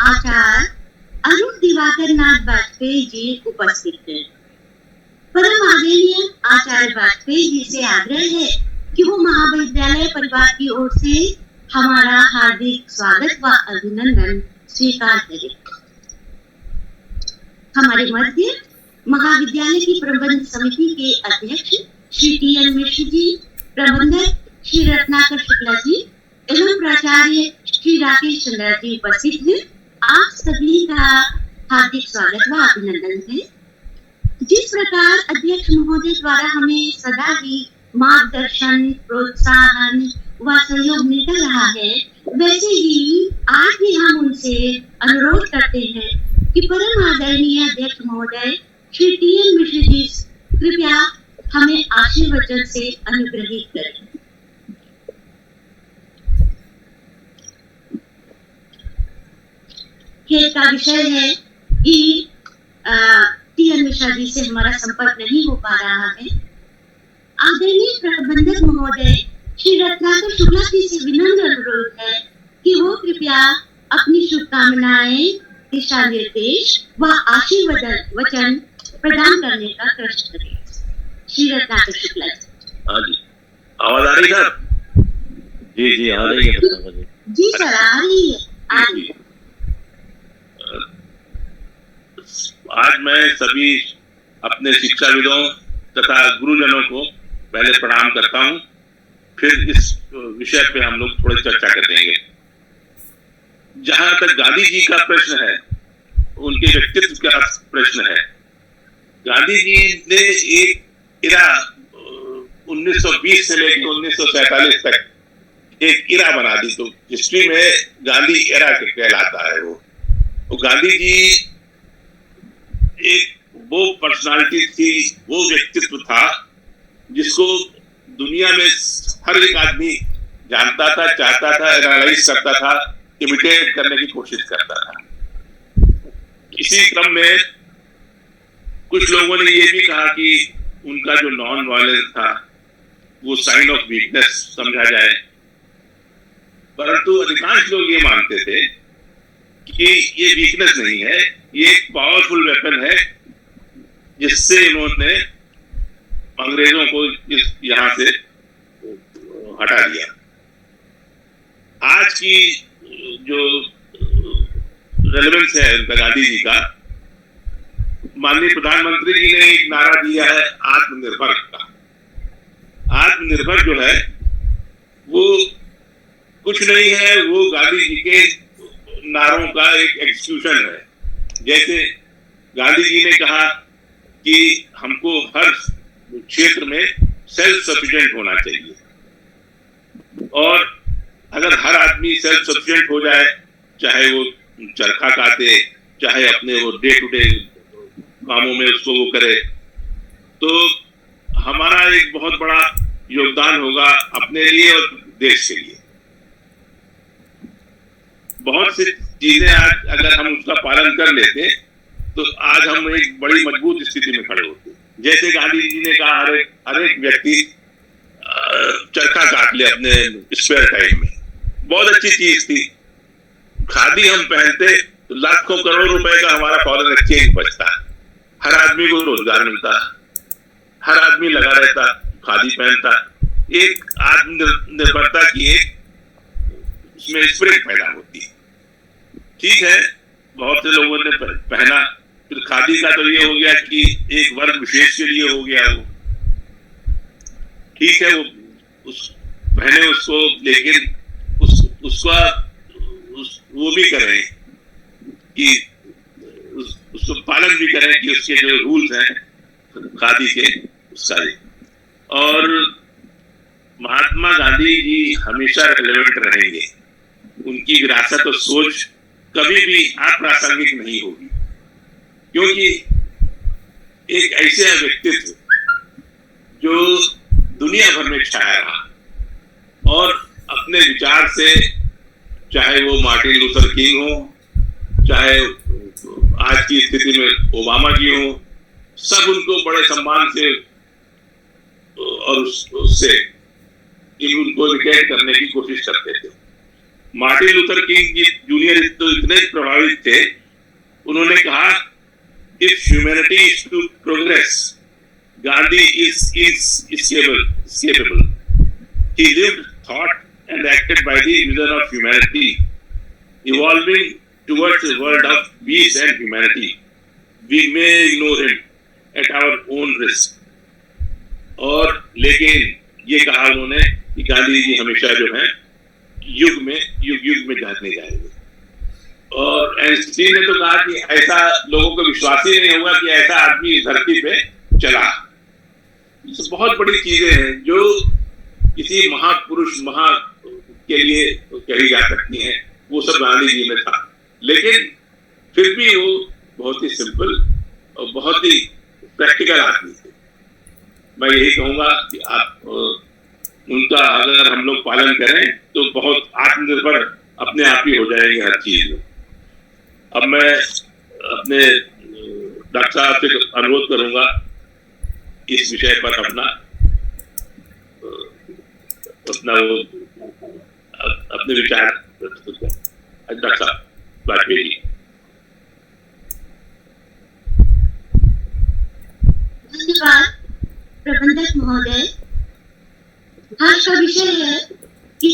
आचार्य अरुण दिवाकर नाथ वाजपेयी जी उपस्थित हैं। परम आदरणीय आचार्य वाजपेयी जी से आग्रह है कि वो महाविद्यालय परिवार की ओर से हमारा हार्दिक स्वागत व अभिनंदन स्वीकार करें। हमारे मध्य महाविद्यालय की प्रबंध समिति के अध्यक्ष श्री टी.एन. मिश्र जी, प्रबंधक श्री रत्नाकर शुक्ला जी एवं प्राचार्य श्री राकेश चंद्र जी उपस्थित हैं। आप सभी का हार्दिक स्वागत व अभिनंदन है। जिस प्रकार अध्यक्ष महोदय द्वारा हमें सदा ही मार्गदर्शन, प्रोत्साहन व सहयोग मिलता रहा है, वैसे ही आज भी हम उनसे अनुरोध करते हैं कि परम आदरणीय अध्यक्ष महोदय श्री टी.एन. मिश्र जी कृपया हमें आशीर्वचन से अनुग्रहित करें। खेद का विषय है कि टी.एन. मिश्रा जी से हमारा संपर्क नहीं हो पा रहा है। आदरणीय प्रबंधक महोदय श्री रत्नाकर शुक्ला जी से विनम्र अनुरोध है कि वो कृपया अपनी शुभकामनाएं, दिशा निर्देश व आशीर्वाद वचन प्रदान करने का कष्ट करें। श्री रत्नाकर शुक्ला जी। हाँ जी, आवाज आ रही है? जी आ रही है। जी सर, आ रही है। आज मैं सभी अपने शिक्षाविदों तथा गुरुजनों को पहले प्रणाम करता हूँ, फिर इस विषय पे हम लोग थोड़ी चर्चा करेंगे। जहां तक गांधी जी का प्रश्न है, उनके व्यक्तित्व का प्रश्न है, गांधी जी ने एक इरा 1920 से लेकर 1947 तक एक इरा बना दी। तो हिस्ट्री में गांधी इरा कहलाता है। वो गांधी जी एक वो पर्सनालिटी थी, वो व्यक्तित्व था जिसको दुनिया में हर एक आदमी जानता था, चाहता था, एनालाइज करता था, इमिटेट करने की कोशिश करता था। इसी क्रम में कुछ लोगों ने ये भी कहा कि उनका जो नॉन वायलेंस था वो साइन ऑफ वीकनेस समझा जाए, परंतु अधिकांश लोग ये मानते थे कि ये वीकनेस नहीं है, ये एक पावरफुल वेपन है जिससे इन्होंने अंग्रेजों को यहाँ से हटा दिया। आज की जो रेलेवेंस है उनका, गांधी जी का, माननीय प्रधानमंत्री जी ने एक नारा दिया है आत्मनिर्भर का। आत्मनिर्भर जो है वो कुछ नहीं है, वो गांधी जी के नारों का एक एक्सक्यूशन है। जैसे गांधी जी ने कहा कि हमको हर क्षेत्र में सेल्फ सफिशिएंट होना चाहिए, और अगर हर आदमी सेल्फ सफिशिएंट हो जाए, चाहे वो चरखा काटे, चाहे अपने वो डे टू डे कामों में उसको वो करे, तो हमारा एक बहुत बड़ा योगदान होगा अपने लिए और देश के लिए। बहुत सी चीजें आज अगर हम उसका पालन कर लेते तो आज हम एक बड़ी मजबूत स्थिति में खड़े होते। जैसे गांधी जी ने कहा हर एक व्यक्ति चरखा काट ले अपने स्पेयर टाइम में, बहुत अच्छी चीज थी। खादी हम पहनते तो लाखों करोड़ रुपए का हमारा फॉरेन एक्सचेंज बचता, हर आदमी को रोजगार मिलता, हर आदमी लगा रहता, खादी पहनता, एक आत्मनिर्भरता की एक उसमें स्पिरिट पैदा होती। ठीक है, बहुत से लोगों ने पहना, फिर खादी का तो ये हो गया कि एक वर्ग विशेष के लिए हो गया वो, ठीक है, वो पहने उसको, लेकिन उसका वो भी करें कि उसको पालन भी करें कि उसके जो रूल्स हैं खादी के उसका। और महात्मा गांधी जी हमेशा रेलेवेंट रहेंगे, उनकी विरासत और सोच कभी भी अप्रासंगिक नहीं होगी, क्योंकि एक ऐसे व्यक्तित्व जो दुनिया भर में छाया रहा और अपने विचार से, चाहे वो मार्टिन लूथर किंग हो, चाहे आज की स्थिति में ओबामा जी हो, सब उनको बड़े सम्मान से और उससे उनको इमिटेट करने की कोशिश करते थे। Martin Luther King ji junior तो इतने प्रभावित थे, उन्होंने कहा if humanity is to progress, Gandhi is escapable. He lived, thought, and acted by the vision of humanity, evolving towards a world of peace and humanity. We may ignore him at our own risk. और लेकिन ये कहा उन्होंने कि गांधी जी हमेशा जो है युग में जाने जाएंगे। और आइंस्टीन ने तो कहा कि ऐसा लोगों को विश्वास ही नहीं होगा कि ऐसा आदमी इस धरती पे चला। तो बहुत बड़ी चीजें हैं जो किसी महापुरुष के लिए कही जा सकती हैं, वो सब गांधी जी में था। लेकिन फिर भी वो बहुत ही सिंपल और बहुत ही प्रैक्टिकल आदमी थे। मैं यही कहूंगा कि आप उनका अगर हम लोग पालन करें तो बहुत आत्मनिर्भर अपने आप ही हो जाएंगे हर चीज में। अब मैं अपने डॉक्टर साहब से अनुरोध करूंगा इस विषय पर अपने विचार प्रस्तुत करें। डॉक्टर साहब वाजपेयी जी। धन्यवाद प्रबंधक महोदय। आज का विषय है कि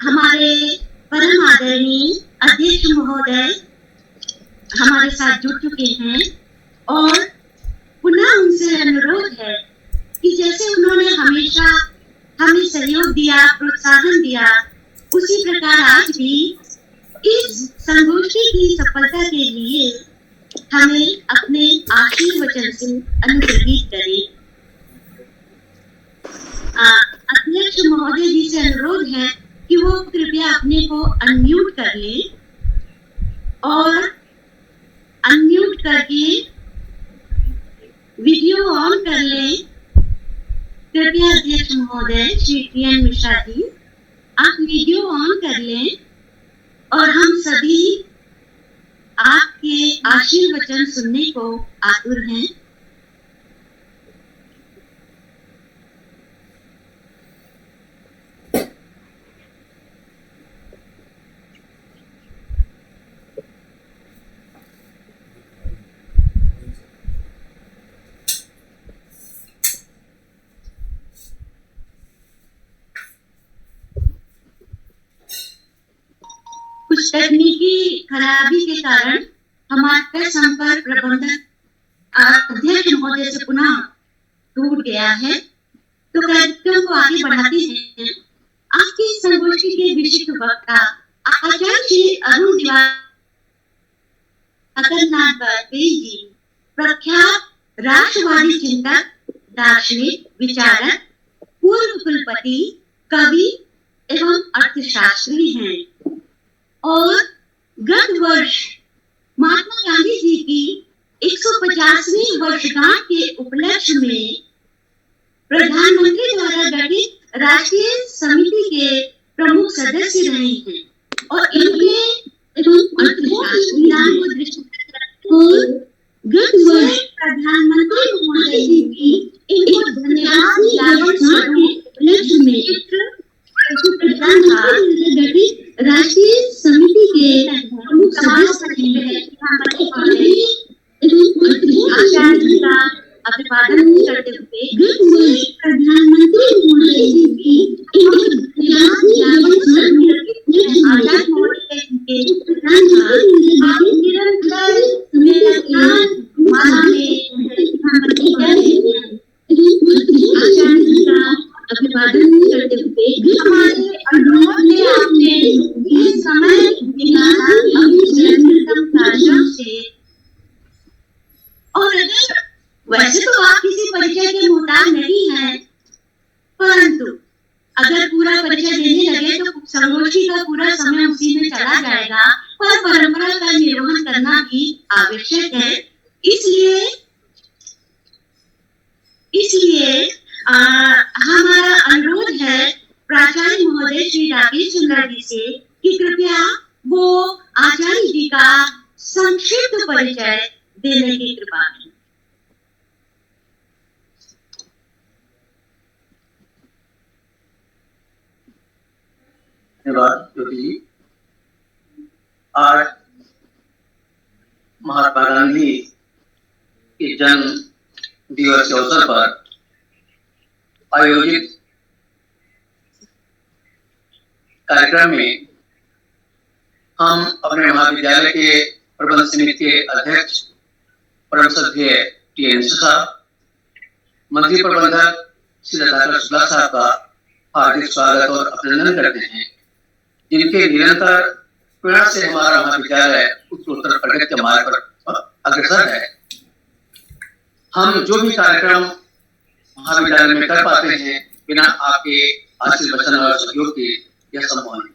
हमारे परम आदरणीय अध्यक्ष महोदय हमारे साथ जुड़ चुके हैं और पुनः उनसे अनुरोध है कि जैसे उन्होंने हमेशा हमें सहयोग दिया, प्रोत्साहन दिया, उसी प्रकार आज भी इस संगोष्ठी की सफलता के लिए हमें अपने आशीर्वचन से अनुग्रहित करें। अध्यक्ष महोदय जी से अनुरोध है कि वो कृपया अपने को अनम्यूट कर लें और अनम्यूट करके वीडियो ऑन कर लें। कृपया अध्यक्ष महोदय श्री टी.एन. मिश्रा जी, आप वीडियो ऑन कर लें और हम सभी आपके आशीर्वचन सुनने को आतुर हैं। कुछ तकनीकी खराबी के कारण हमारा संपर्क प्रबंधक अध्यक्ष महोदय से पुनः टूट गया है, तो कार्यक्रम को आगे बढ़ाते हैं। आज की संगोष्ठी के विशिष्ट वक्ता आचार्य श्री अरुण दिवाकर वाजपेयी जी, प्रख्यात राष्ट्रवादी चिंतक, दार्शनिक, विचारक, पूर्व कुलपति, कवि एवं अर्थशास्त्री हैं और गत वर्ष महात्मा गांधी जी की 150वीं वर्षगांठ के उपलक्ष्य में प्रधानमंत्री द्वारा गठित राष्ट्रीय समिति के प्रमुख सदस्य रहे हैं और इनके अर्थशास्त्री नाम को दृष्टिगत रखकर गत वर्ष प्रधानमंत्री महोदय जी की इनको धन्यवाद ज्ञापन के उपलक्ष्य में प्रधानमंत्री द्वारा गठित राष्ट्रीय समिति के प्रमुख सदस्य आचार्य जी का अभिवादन करते हुए प्रधानमंत्री महोदय जी की आचार्य महोदय के निरंतर आचार्य जी का अभिवादन करते हुए हमारे अनुरोध में आपने ये समय निकाला अपनी सर्वोत्तम कार्यक्रम से। और अगर वैसे तो आप किसी परिचय के मोहताज नहीं हैं, परंतु अगर पूरा परिचय देने लगे तो संगोष्ठी का पूरा समय उसी में चला जाएगा, पर परंपरा का निर्वहन करना भी आवश्यक है। इसलिए हमारा अनुरोध है प्राचार्य महोदय श्री राकेश चंद्र जी से कि कृपया वो आचार्य जी का संक्षिप्त परिचय देने की कृपा करें। धन्यवाद ज्योति जी। आज महात्मा गांधी के जन्म दिवस के अवसर पर आयोजित कार्यक्रम में हम अपने महाविद्यालय के प्रबंध समिति के अध्यक्ष परम श्रद्धेय टी.एन. साहब, मंत्री प्रबंधक श्री रत्नाकर शुक्ला साहब का हार्दिक स्वागत और अभिनंदन करते हैं, जिनके निरंतर प्रेरणा से हमारा महाविद्यालय उत्तरोत्तर प्रगति के मार्ग पर अग्रसर है। हम जो भी कार्यक्रम महाविद्यालय में कर पाते हैं, बिना आपके आशीर्वचन और सहयोग के यह संभव नहीं।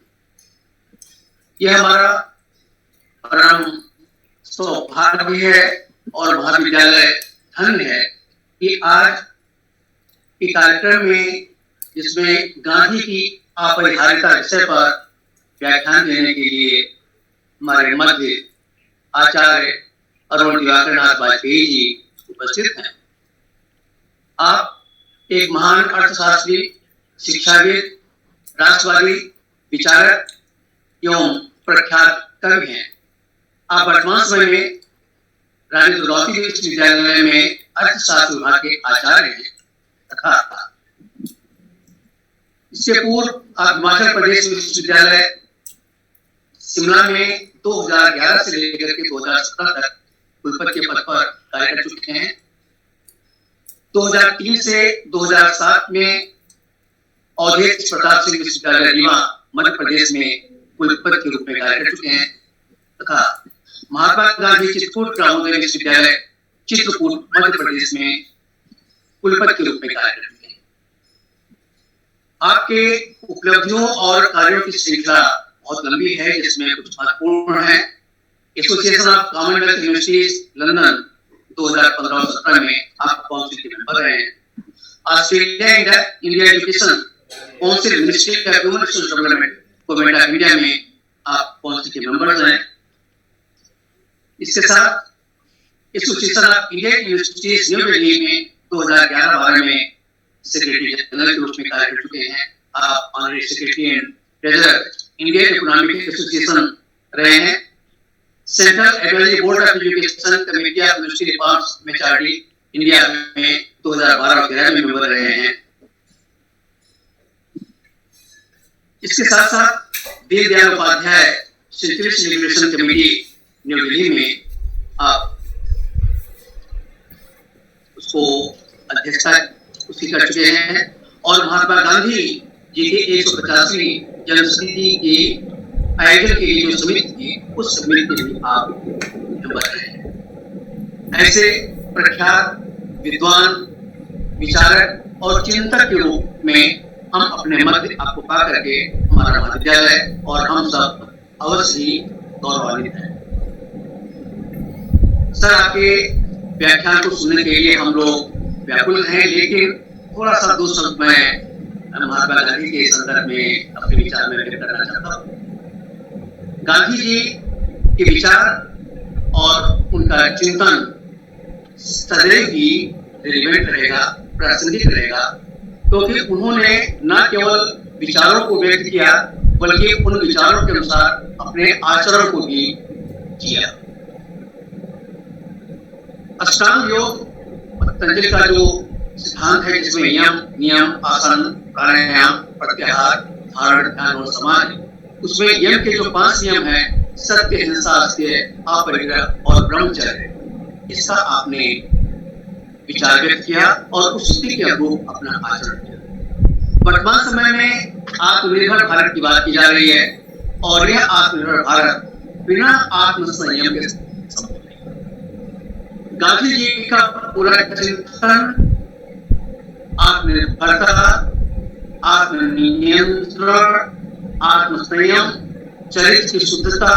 यह हमारा परम सौभाग्य है और महाविद्यालय धन्य है कि आज के कार्यक्रम में, जिसमें गांधी की अपरिहार्यता विषय पर व्याख्यान देने के लिए हमारे मध्य आचार्य अरुण दिवाकर नाथ वाजपेयी जी उपस्थित हैं। आप एक महान अर्थशास्त्री, शिक्षाविद, राष्ट्रवादी विचारक एवं प्रख्यात कवि हैं। आप वर्तमान समय में रानी दुर्गावती विश्वविद्यालय में अर्थशास्त्र विभाग के आचार्य हैं तथा इससे पूर्व आप हिमाचल प्रदेश विश्वविद्यालय शिमला में 2011 से लेकर के 2017 तक कुलपति के पद पर कार्य कर चुके हैं। 2003 से 2007 में अवधेश प्रताप सिंह विश्वविद्यालय रीवा मध्य प्रदेश में कुलपति के रूप में कार्य कर चुके हैं तथा महात्मा गांधी चित्रकूट ग्रामोदय विश्वविद्यालय चित्रकूट मध्य प्रदेश में कुलपति के रूप में कार्य कर चुके हैं। आपके उपलब्धियों और कार्यों की श्रृंखला बहुत लंबी है, जिसमें कुछ महत्वपूर्ण है। Association of Commonwealth universities London 2015-17 में आप काउंसिल के मेंबर रहे हैं। Australia India education council ministry of human resource development government of India में आप काउंसिल के मेंबर्स हैं। इसके साथ association of Indian universities new Delhi में 2011-12 में सेक्रेटरी जनरल के रूप में कार्य कर चुके हैं। आप honorary secretary and treasurer Indian economic association रहे हैं। Central advisory board of education committee of university reforms में चार्टी इंडिया में 2012-13 में मेंबर रहे हैं। इसके साथ साथ Deendayal Upadhyay century celebration committee new Delhi में आप उसको अध्यक्षता उसकी कर चुके हैं और महात्मा गांधी जी के 150वीं जन्मशती के आयोजन के लिए जो समिति थी, उस समिति के लिए आप मेंबर रहे। ऐसे प्रख्यात विद्वान, विचारक और चिंतक के रूप में हम अपने मध्य आपको पा करके हमारा महाविद्यालय और हम सब अवश्य ही गौरवान्वित हैं। सर, आपके व्याख्यान को सुनने के लिए हम लोग व्याकुल हैं, लेकिन थोड़ा सा दो शब्द मैं महात्मा गांधी के संदर्भ में अपने विचार में व्यक्त करना चाहता हूँ। गांधी जी के विचार और उनका चिंतन सदैव ही रिलेवेंट रहेगा, प्रासंगिक रहेगा, क्योंकि उन्होंने न केवल विचारों को व्यक्त किया बल्कि उन विचारों के अनुसार अपने आचरण को भी किया। अष्टांग योग पतंजलि का जो सिद्धांत है, जिसमें यम, नियम, आसन, प्राणायाम, प्रत्याहार, धारण, ध्यान और समाधि, उसमें यम के जो 5 नियम हैं, सत्य, हिंसा, अस्तेय, अपरिग्रह और ब्रह्मचर्य, इसका आपने विचार व्यक्त किया और उसी के अनुरूप अपना आचरण किया। वर्तमान समय में आत्मनिर्भर भारत की बात की जा रही है और यह आत्मनिर्भर भारत बिना आत्म संयम के संभव नहीं। गांधी जी का पूरा चिंतन आत्मनिर्भरता, आत्मनियंत्रण, आत्मसंयम, चरित्र की शुद्धता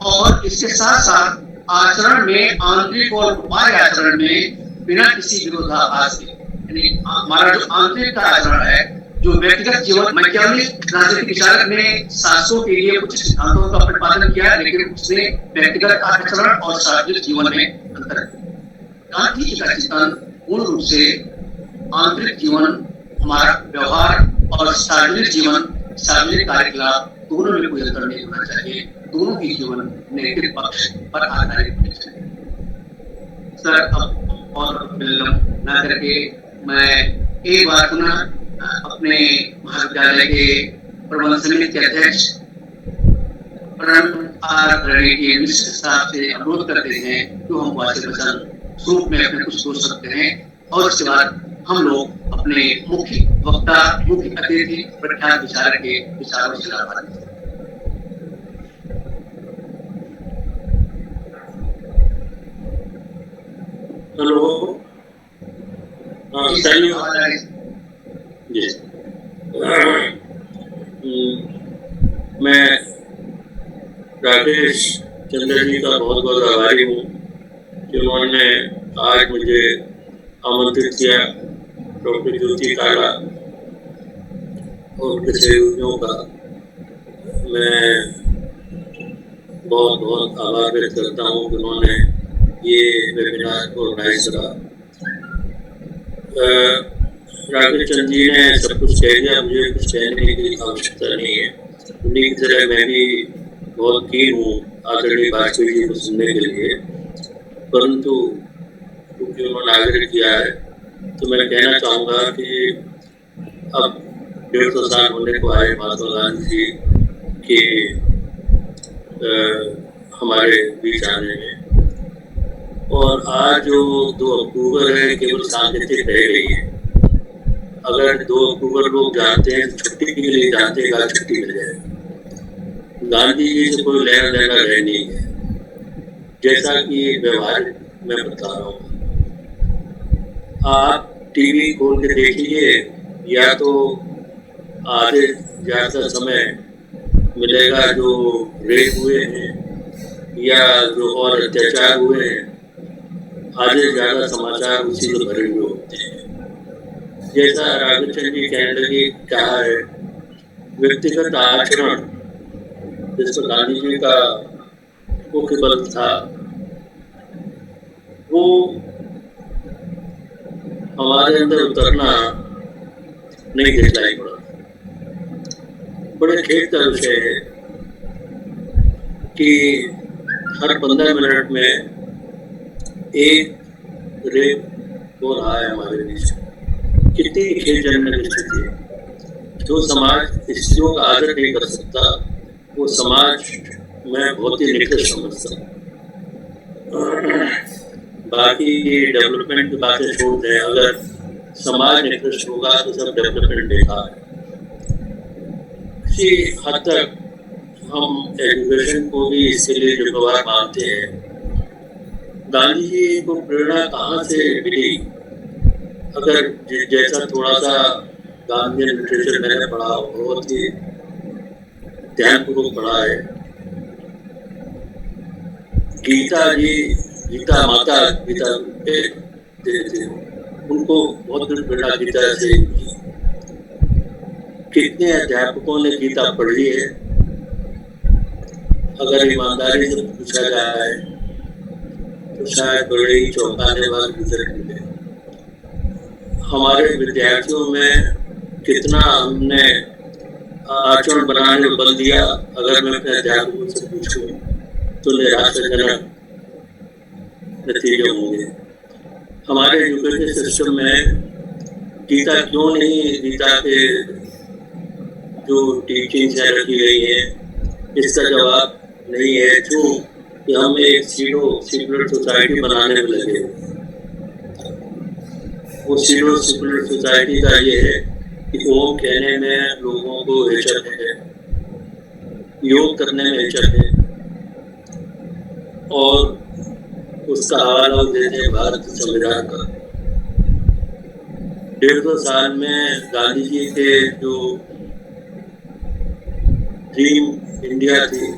और इसके साथ साथ आचरण में, आंतरिक और बाह्य आचरण में बिना किसी विरोधाभास के, यानी हमारा जो आंतरिक का आचरण है, जो व्यक्तिगत जीवन, मैकियावेली राजनीतिक विचारक ने शासकों के लिए कुछ सिद्धांतों का प्रतिपादन किया, लेकिन उसने व्यक्तिगत आचरण और सार्वजनिक जीवन में अंतर किया। गांधी जी का चिंतन पूर्ण रूप से आंतरिक जीवन, हमारा व्यवहार और सार्वजनिक जीवन, सार्वजनिक कार्यकलाप दोनों में कोई अंतर नहीं होना चाहिए, दोनों की जीवन नैतिक पक्ष पर आधारित होनी चाहिए। सर, अब और विलंब न करके मैं एक बार पुनः अपने महाविद्यालय के प्रबंध समिति के अध्यक्ष के मिश्र साहब से अनुरोध करते हैं कि हम वाचक वचन स्वरूप में अपने कुछ सोच सकते हैं, और उसके बाद हम लोग अपने मुख्य वक्ता, मुख्य अतिथि, प्रख्यात विचारक के विचारों से लाभान्वित हैं। हेलो, जी, मैं राकेश चंद्र जी का बहुत बहुत आभारी हूँ कि उन्होंने आज मुझे आमंत्रित किया। डॉक्टर ज्योति काला और उनके सहयोगियों का मैं बहुत बहुत आभार व्यक्त करता हूँ कि उन्होंने ये वेबिनार ऑर्गेनाइज करा। राकेश चंद्र जी ने सब कुछ कह दिया, मुझे कुछ कहने की आवश्यकता नहीं है। उन्हीं की तरह मैं भी बहुत कीन हूँ आदरणीय वाजपेयी जी को सुनने के लिए, परंतु क्योंकि उन्होंने आग्रह किया है तो मैं कहना चाहूँगा कि अब 150 साल होने को आए महात्मा गांधी जी के हमारे बीच आने में, और आज जो 2 अक्टूबर है केवल सांकेतिक रह गई है। अगर 2 अक्टूबर लोग जानते हैं तो छुट्टी के लिए जानते हैं कि छुट्टी मिल जाए। गांधी जी से कोई लेना देना रह नहीं है, जैसा कि व्यवहार मैं बता रहा हूँ। आप टीवी खोल के देखिए, या तो आधे ज़्यादा समय मिलेगा जो रेप हुए हैं या जो और अत्याचार हुए हैं, आधे ज़्यादा समाचार उसी से भरे हुए होते हैं। जैसा राकेश चंद्र जी कहने लगे कहा है, व्यक्तिगत आचरण जिस पर गांधी जी का मुख्य बल था, वो हमारे अंदर उतरना नहीं दिखलाई पड़ा। बड़े खेद का विषय है कि हर 15 मिनट में एक रेप हो रहा है हमारे बीच। कितनी खेदजनक स्थिति है। जो समाज स्त्रियों का आदर नहीं कर सकता, वो समाज में बहुत ही निकृष्ट समझता। बाकी डेवलपमेंट की बातें छोड़ दें, अगर समाज निकृष्ट होगा तो सब डेवलपमेंट बेकार है। किसी हद तक हम एजुकेशन को भी इसके लिए जिम्मेवार मानते हैं। गांधी जी को प्रेरणा कहाँ से मिली? अगर जैसा थोड़ा सा गांधी लिटरेचर मैंने पढ़ा, बहुत ही ध्यानपूर्वक पढ़ा है। गीता माता गीता थे, उनको बहुत प्रेरणा गीता से मिली। कितने अध्यापकों ने गीता पढ़ी है? अगर ईमानदारी से पूछा जाए तो शायद बड़े ही चौंकाने वाले रिजल्ट मिले। हमारे विद्यार्थियों में कितना हमने आचरण बनाने में बल दिया, अगर मैं अपने अध्यापकों से पूछूं तो निराशाजनक नतीजे होंगे। हमारे एजुकेशन सिस्टम में गीता क्यों नहीं, गीता के जो टीचिंग्स रखी गई है, इसका जवाब नहीं है। क्यों कि हम एक सीक्रेट सोसाइटी बनाने में लगे। वो सीक्रेट सोसाइटी का ये है कि ओम कहने में लोगों को हिचक है, योग करने में हिचक है, और उसका हवाला देते हैं भारत संविधान का। 150 साल में गांधी जी के जो ड्रीम इंडिया थी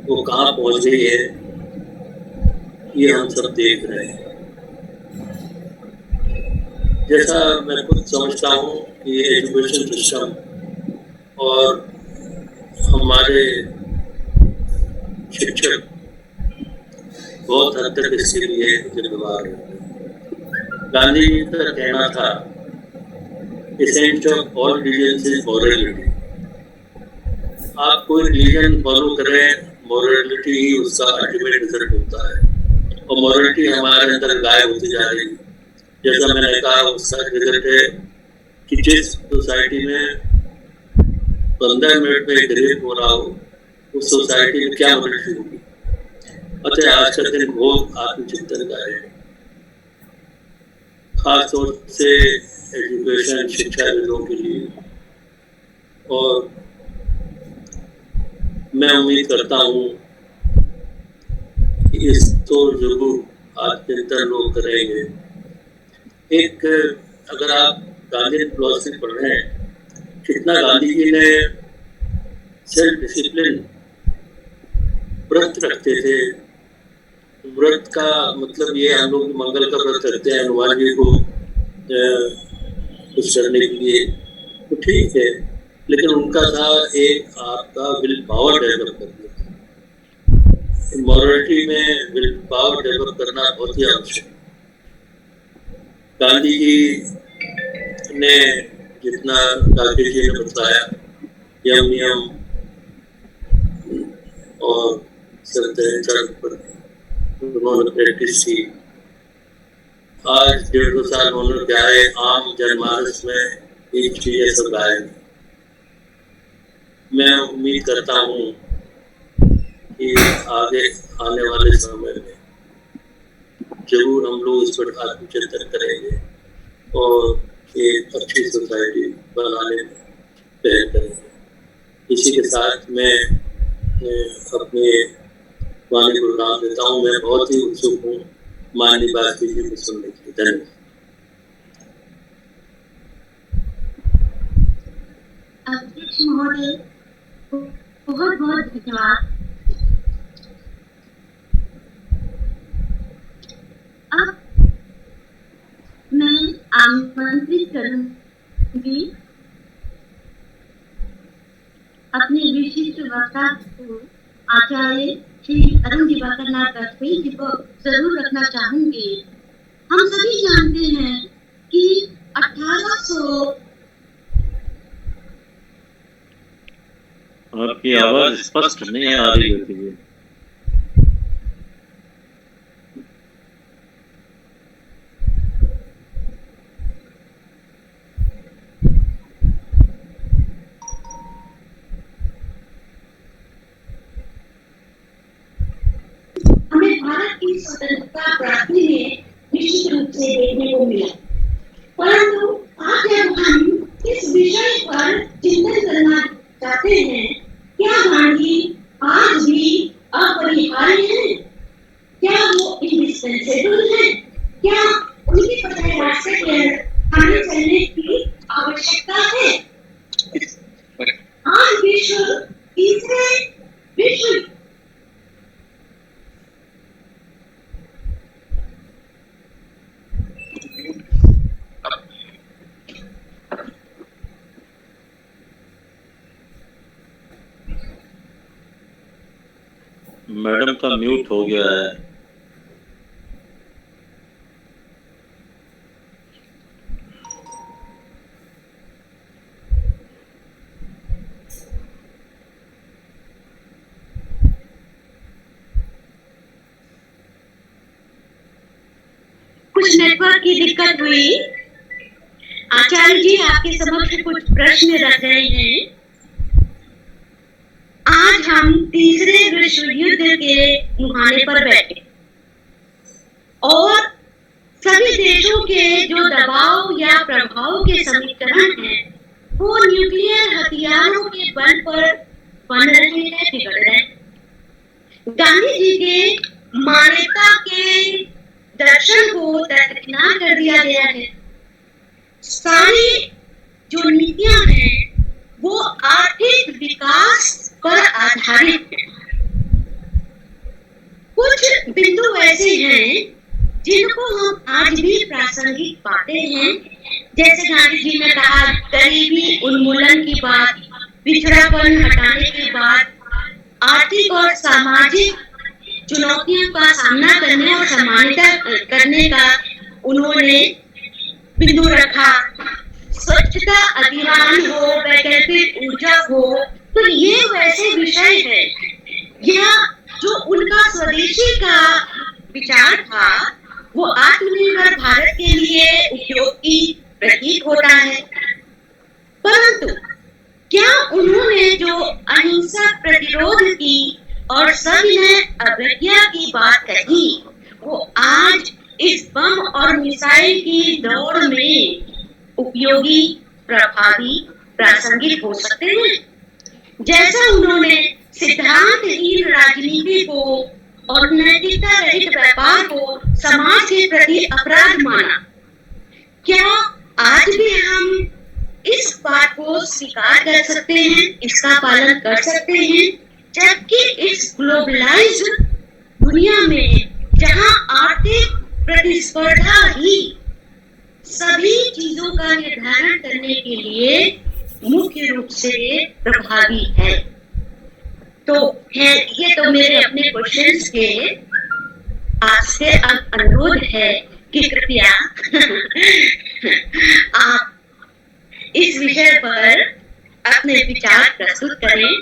वो कहाँ पहुँच गई है, ये हम सब देख रहे हैं। जैसा मैं खुद समझता हूँ कि एजुकेशन सिस्टम और हमारे शिक्षक बहुत हद तक इसके लिए जिम्मेवार है। गांधी जी का कहना था, essence of all religions is morality. आप कोई रिलीजन फॉलो करें, मॉरलिटी ही उसका अल्टीमेट रिजल्ट होता है, और मॉरलिटी हमारे अंदर गायब होती जा रही है। जैसा मैंने कहा, उसका रिजल्ट है कि जिस सोसाइटी में 15 मिनट में एक रेप हो रहा हो, उस सोसाइटी में क्या मॉरलिटी होगी। अतः आज का दिन बहुत आत्मचिंतन का है, खासतौर से एजुकेशन शिक्षाविदों के लिए। और मैं उम्मीद करता हूँ कि इसको जरूर आत्मचिंतन लोग करेंगे। एक अगर आप गांधी फिलॉसफी पढ़ रहे हैं, कितना गांधी जी ने सेल्फ डिसिप्लिन व्रत रखते थे। व्रत का मतलब ये, हम लोग मंगल का व्रत रखते हैं हनुमान जी को कुछ करने के लिए, तो ठीक है, लेकिन उनका था एक आपका विल पावर डेवलप करना। मॉरलिटी में विल पावर डेवलप करना बहुत ही आवश्यक है। गांधी जी ने जितना गांधी जी ने बताया, यम नियम और सत्य पर उन्होंने प्रैक्टिस की। आज 1.5 साल उन्होंने क्या है, आम जनमानस में एक चीज सब आए। मैं उम्मीद करता हूँ कि आगे आने वाले समय में जरूर हम लोग इस पर आत्मचिंतन करेंगे और एक अच्छी सोसाइटी बनाने में पहल करेंगे। इसी के साथ मैं अपने वाणी को विराम देता हूँ। मैं बहुत ही उत्सुक हूँ माननीय वाजपेयी जी को सुनने के लिए। धन्यवाद। अध्यक्ष महोदय, बहुत बहुत धन्यवाद। अब मैं आमंत्रित करूंगी अपने विशिष्ट वक्ता को, आचार्य श्री अरुण दिवाकर नाथ वाजपेयी जी को जरूर रखना चाहूंगी। हम सभी जानते हैं कि 1800 आपकी आवाज स्पष्ट नहीं आ रही होती है। हमें भारत की स्वतंत्रता प्राप्ति में निश्चित रूप से देखने को मिला, परंतु आज जब हम इस विषय पर चिंतन करना चाहते हैं, क्या गांधी आज भी अपरिहार्य हैं? क्या वो इंडिस्पेंसेबल हैं? क्या उनकी बताए रास्ते पर हमें चलने की आवश्यकता है? आज विश्व तीसरे विश्व मैडम का म्यूट हो गया है। कुछ नेटवर्क की दिक्कत हुई। आचार्य जी आपके समक्ष कुछ प्रश्न रख रहे हैं। आज हम तीसरे विश्व युद्ध के मुहाने पर बैठे और सभी देशों के जो दबाव या प्रभाव के समीकरण हैं, वो न्यूक्लियर हथियारों के बल पर बन रहे हैं, बिगड़ रहे हैं। गांधी जी के मानवता के दर्शन को दरकिनार कर दिया गया है। सारी जो नीतियां हैं वो आर्थिक विकास पर आधारित है। कुछ बिंदु ऐसे हैं जिनको हम आज भी प्रासंगिक पाते हैं, जैसे गांधी जी ने कहा गरीबी उन्मूलन की बात, पिछड़ापन हटाने के बाद आर्थिक और सामाजिक चुनौतियों का सामना करने और समानता करने का उन्होंने बिंदु रखा। स्वच्छता अभियान हो, वैकल्पिक ऊर्जा हो, तो ये वैसे विषय है या जो उनका स्वदेशी का विचार था वो आत्मनिर्भर भारत के लिए उपयोग की प्रतीक होता है, परंतु क्या उन्होंने जो अहिंसक प्रतिरोध की और सविनय अवज्ञा की बात कही वो आज इस बम और मिसाइल की दौड़ में उपयोगी, प्रभावी, प्रासंगिक हो सकते हैं? जैसा उन्होंने सिद्धांतहीन राजनीति को और नैतिकता रहित व्यापार को समाज के प्रति अपराध माना, क्या आज भी हम इस बात को स्वीकार कर सकते हैं, इसका पालन कर सकते हैं? जबकि इस ग्लोबलाइज्ड दुनिया में जहां आर्थिक प्रतिस्पर्धा ही सभी चीजों का निर्धारण करने के लिए मुख्य रूप से प्रभावी है, तो है ये तो मेरे अपने क्वेश्चंस के आपसे अब अनुरोध है कि कृपया आप इस विषय पर अपने विचार प्रस्तुत करें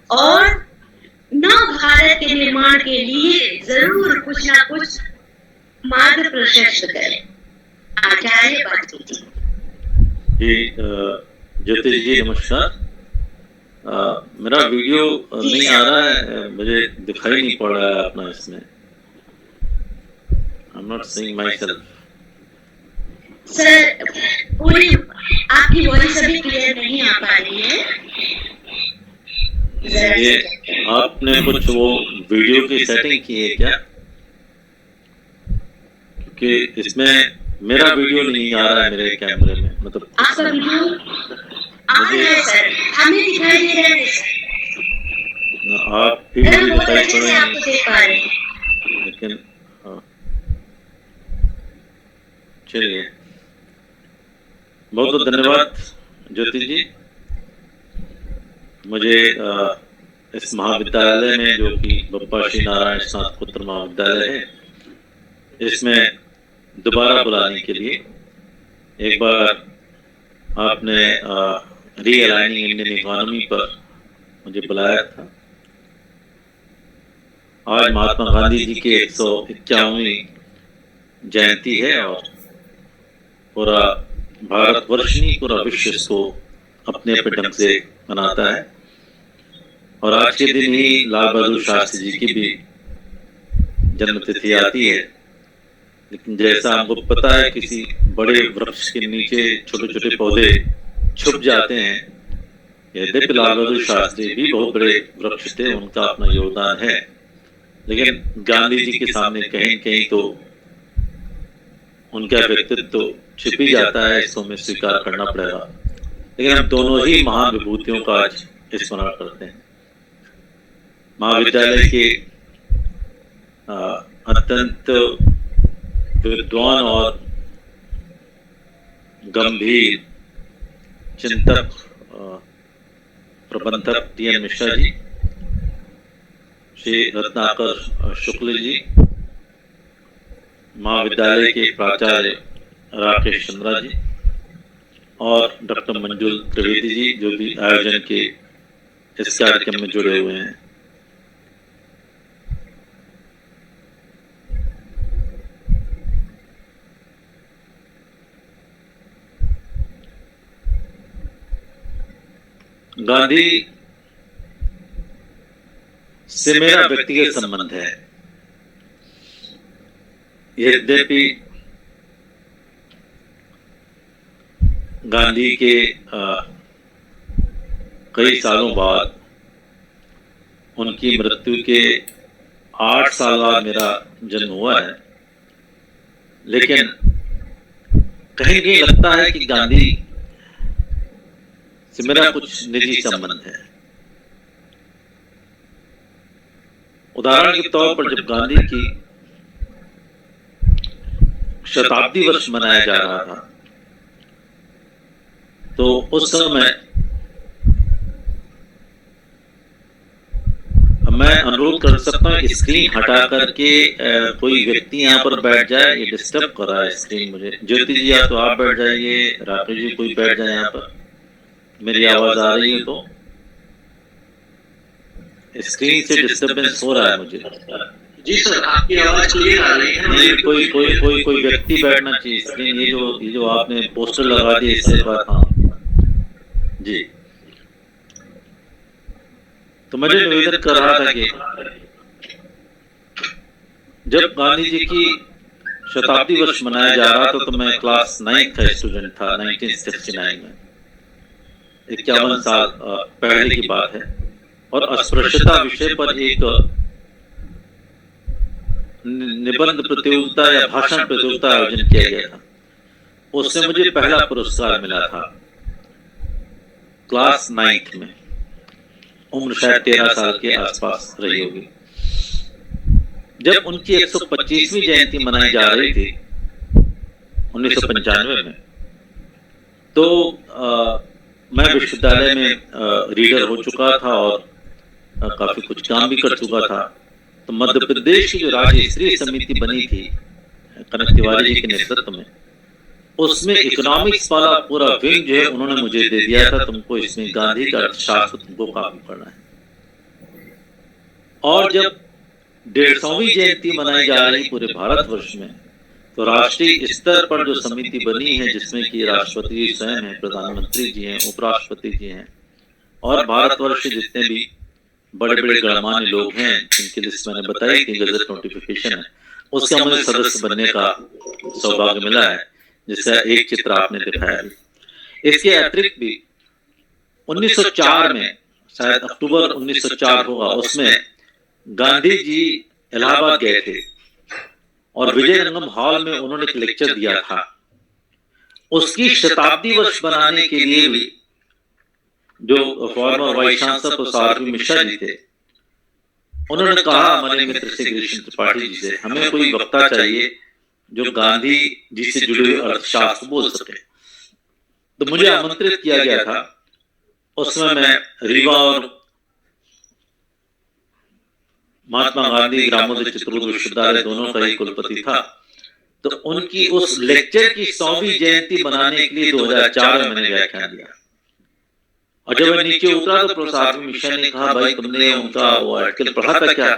और नव भारत के निर्माण के लिए जरूर कुछ ना कुछ मार्ग प्रशस्त करें। आचार्य बात कीजिए। जी ज्योति जी नमस्कार। मेरा वीडियो नहीं आ रहा है, मुझे दिखाई नहीं पड़ रहा है अपना इसमें। I am not seeing my self. Sir पूरी आपकी वॉइस अभी क्लियर नहीं आ पा रही है। ये आपने कुछ वो वीडियो की सेटिंग की है क्या? क्योंकि इसमें मेरा वीडियो नहीं आ रहा है मेरे कैमरे में, मतलब आपका वीडियो आ रहा है सर, हमें दिखाई दे रहा है सर। आप भी मुझे बहुत दिखाई अच्छे पड़ से रहे आपको देख पा रहे हैं। लेकिन चलिए, बहुत बहुत धन्यवाद ज्योति जी। मुझे इस महाविद्यालय में, जो कि बप्पा श्री नारायण स्नातकोत्तर महाविद्यालय है, इसमें दोबारा बुलाने के लिए एक बार आपने रीअलाइनिंग इंडियन इकोनॉमी पर मुझे बुलाया था। आज महात्मा गांधी जी की 151वीं जयंती है और पूरा भारतवर्ष नहीं, पूरा विश्व इसको अपने अपने ढंग से मनाता है। और आज के दिन ही लाल बहादुर शास्त्री जी की भी जन्मतिथि आती है। लेकिन जैसा हमको पता है, किसी बड़े वृक्ष के नीचे छोटे छोटे पौधे छुप जाते हैं। यद्यपि लाल बहादुर शास्त्री भी बहुत बड़े वृक्ष थे, उनका अपना योगदान है, लेकिन गांधी जी के सामने कहीं कहीं तो उनका व्यक्तित्व तो छिप ही जाता है, इसको हमें स्वीकार करना पड़ेगा। लेकिन हम दोनों ही महान विभूतियों का आज स्मरण करते हैं। महाविद्यालय के अत्यंत विद्वान और गंभीर चिंतक प्रबंधक टी.एन. मिश्रा जी, श्री रत्नाकर शुक्ल जी, महाविद्यालय के प्राचार्य राकेश चंद्रा जी और डॉक्टर मंजुल त्रिवेदी जी, जो भी आयोजन के इस कार्यक्रम में जुड़े हुए हैं। गांधी से मेरा व्यक्तिगत संबंध है। यद्यपि गांधी के कई सालों बाद, उनकी मृत्यु के 8 साल बाद मेरा जन्म हुआ है, लेकिन कहीं कहीं लगता है कि गांधी से मेरा कुछ निजी संबंध है। उदाहरण के तौर पर जब गांधी की शताब्दी वर्ष मनाया जा रहा था, तो उस समय मैं अनुरोध कर सकता हूँ स्क्रीन हटा करके कोई व्यक्ति यहाँ पर बैठ जाए, ये डिस्टर्ब कर रहा है स्क्रीन मुझे। ज्योति जी या तो आप बैठ जाइए, राकेश जी कोई बैठ जाए यहाँ पर, मेरी आवाज आ रही है तो। स्क्रीन से डिस्टरबेंस हो रहा है मुझे। जी सर, आपकी आवाज क्लियर आ रही है। नहीं, कोई व्यक्ति बैठना चाहिए स्क्रीन। ये जो आपने पोस्टर लगा दिए इससे बात। हाँ जी, तो मैं निवेदन कर रहा था कि जब गांधी जी की शताब्दी वर्ष मनाया जा रहा था तो मैं क्लास 9 का स्टूडेंट था 1969 में। 51 साल पहले की बात है। और अस्पृश्यता विषय पर एक निबंध प्रतियोगिता या भाषण प्रतियोगिता आयोजन किया गया था। उससे मुझे पहला पुरस्कार मिला था क्लास 9 में। उम्र शायद 13 साल के आसपास रही होगी। जब उनकी 125वीं जयंती मनाई जा रही थी 1995 में, तो मैं विश्वविद्यालय में रीडर हो चुका था और काफी कुछ काम भी कर चुका था। तो मध्य प्रदेश की जो राज्य स्तरीय समिति बनी थी कनक तिवारी जी के नेतृत्व में, उसमें इकोनॉमिक्स वाला पूरा विंग जो है उन्होंने मुझे दे दिया था, तुमको इसमें गांधी का अर्थशास्त्र तुमको काफी पढ़ना है। और जब 150वीं जयंती मनाई जा रही पूरे भारतवर्ष में, तो राष्ट्रीय स्तर पर जो समिति बनी है जिसमें कि राष्ट्रपति जी स्वयं हैं, प्रधानमंत्री जी हैं, उपराष्ट्रपति जी हैं और भारतवर्ष के जितने भी बड़े बड़े गणमान्य लोग हैं जिनकी लिस्ट मैंने बताई थी, गजट नोटिफिकेशन है, उससे मुझे सदस्य बनने का सौभाग्य मिला है, जिसका एक चित्र आपने दिखाया। इसके अतिरिक्त भी 1904 में, शायद अक्टूबर 1904 होगा, उसमें गांधी जी इलाहाबाद गए थे और विजयरंगम हॉल में उन्होंने एक लेक्चर दिया था। उसकी शताब्दी वर्ष बनाने के लिए भी जो former vice chancellor professor Mishra ji थे, उन्होंने कहा हमारे मित्र से गिरीश त्रिपाठी जी से, हमें कोई वक्ता चाहिए जो गांधी जी से जुड़े हुए अर्थशास्त्र बोल सके। तो मुझे आमंत्रित किया गया था। उसमें मैं रीवा और महात्मा गांधी ग्रामोदय चित्रकूट विश्वविद्यालय दोनों का ही कुलपति था। तो उनकी उस लेक्चर की 100वीं जयंती मनाने के लिए 2004 में मैंने व्याख्यान दिया। और जब मैं नीचे उतरा तो प्रोफेसर मिश्रा ने कहा, भाई तुमने उनका वो आर्टिकल पढ़ा था क्या?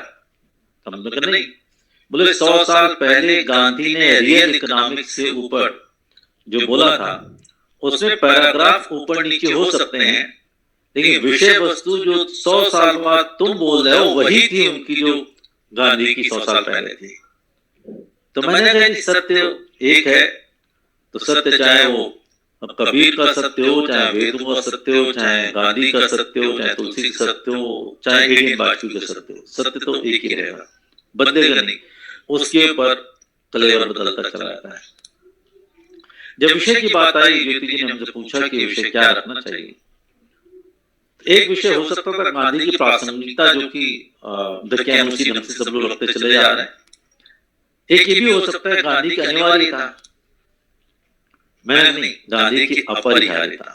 हमने कहा नहीं। बोले 100 साल पहले गांधी ने रियल इकोनॉमिक्स से ऊपर जो बोला था, उसमें पैराग्राफ ऊपर नीचे हो सकते हैं, लेकिन विषय वस्तु जो 100 साल बाद तुम बोल रहे हो वही थी उनकी जो गांधी की 100 साल पहले थी। तो मैंने कहा सत्य एक है, तो सत्य चाहे वो कबीर का सत्य हो, चाहे वेदों का सत्य हो, चाहे गांधी का सत्य हो, चाहे तुलसी का सत्य हो, चाहे एडीएन वाजपेयी का सत्य हो, सत्य तो एक ही रहेगा, बदलेगा नहीं। उसके ऊपर कलेवर बदलता चला जाता है। जब विषय की बात आई, ज्योति जी ने हमसे पूछा कि विषय क्या रखना चाहिए। एक विषय हो सकता था गांधी की प्रासंगिकता, जो कि उसी ढंग से सब लोग रखते चले जा रहे हैं। एक ये भी हो सकता है गांधी की अनिवार्यता, मैंने नहीं, गांधी की अपरिहार्यता।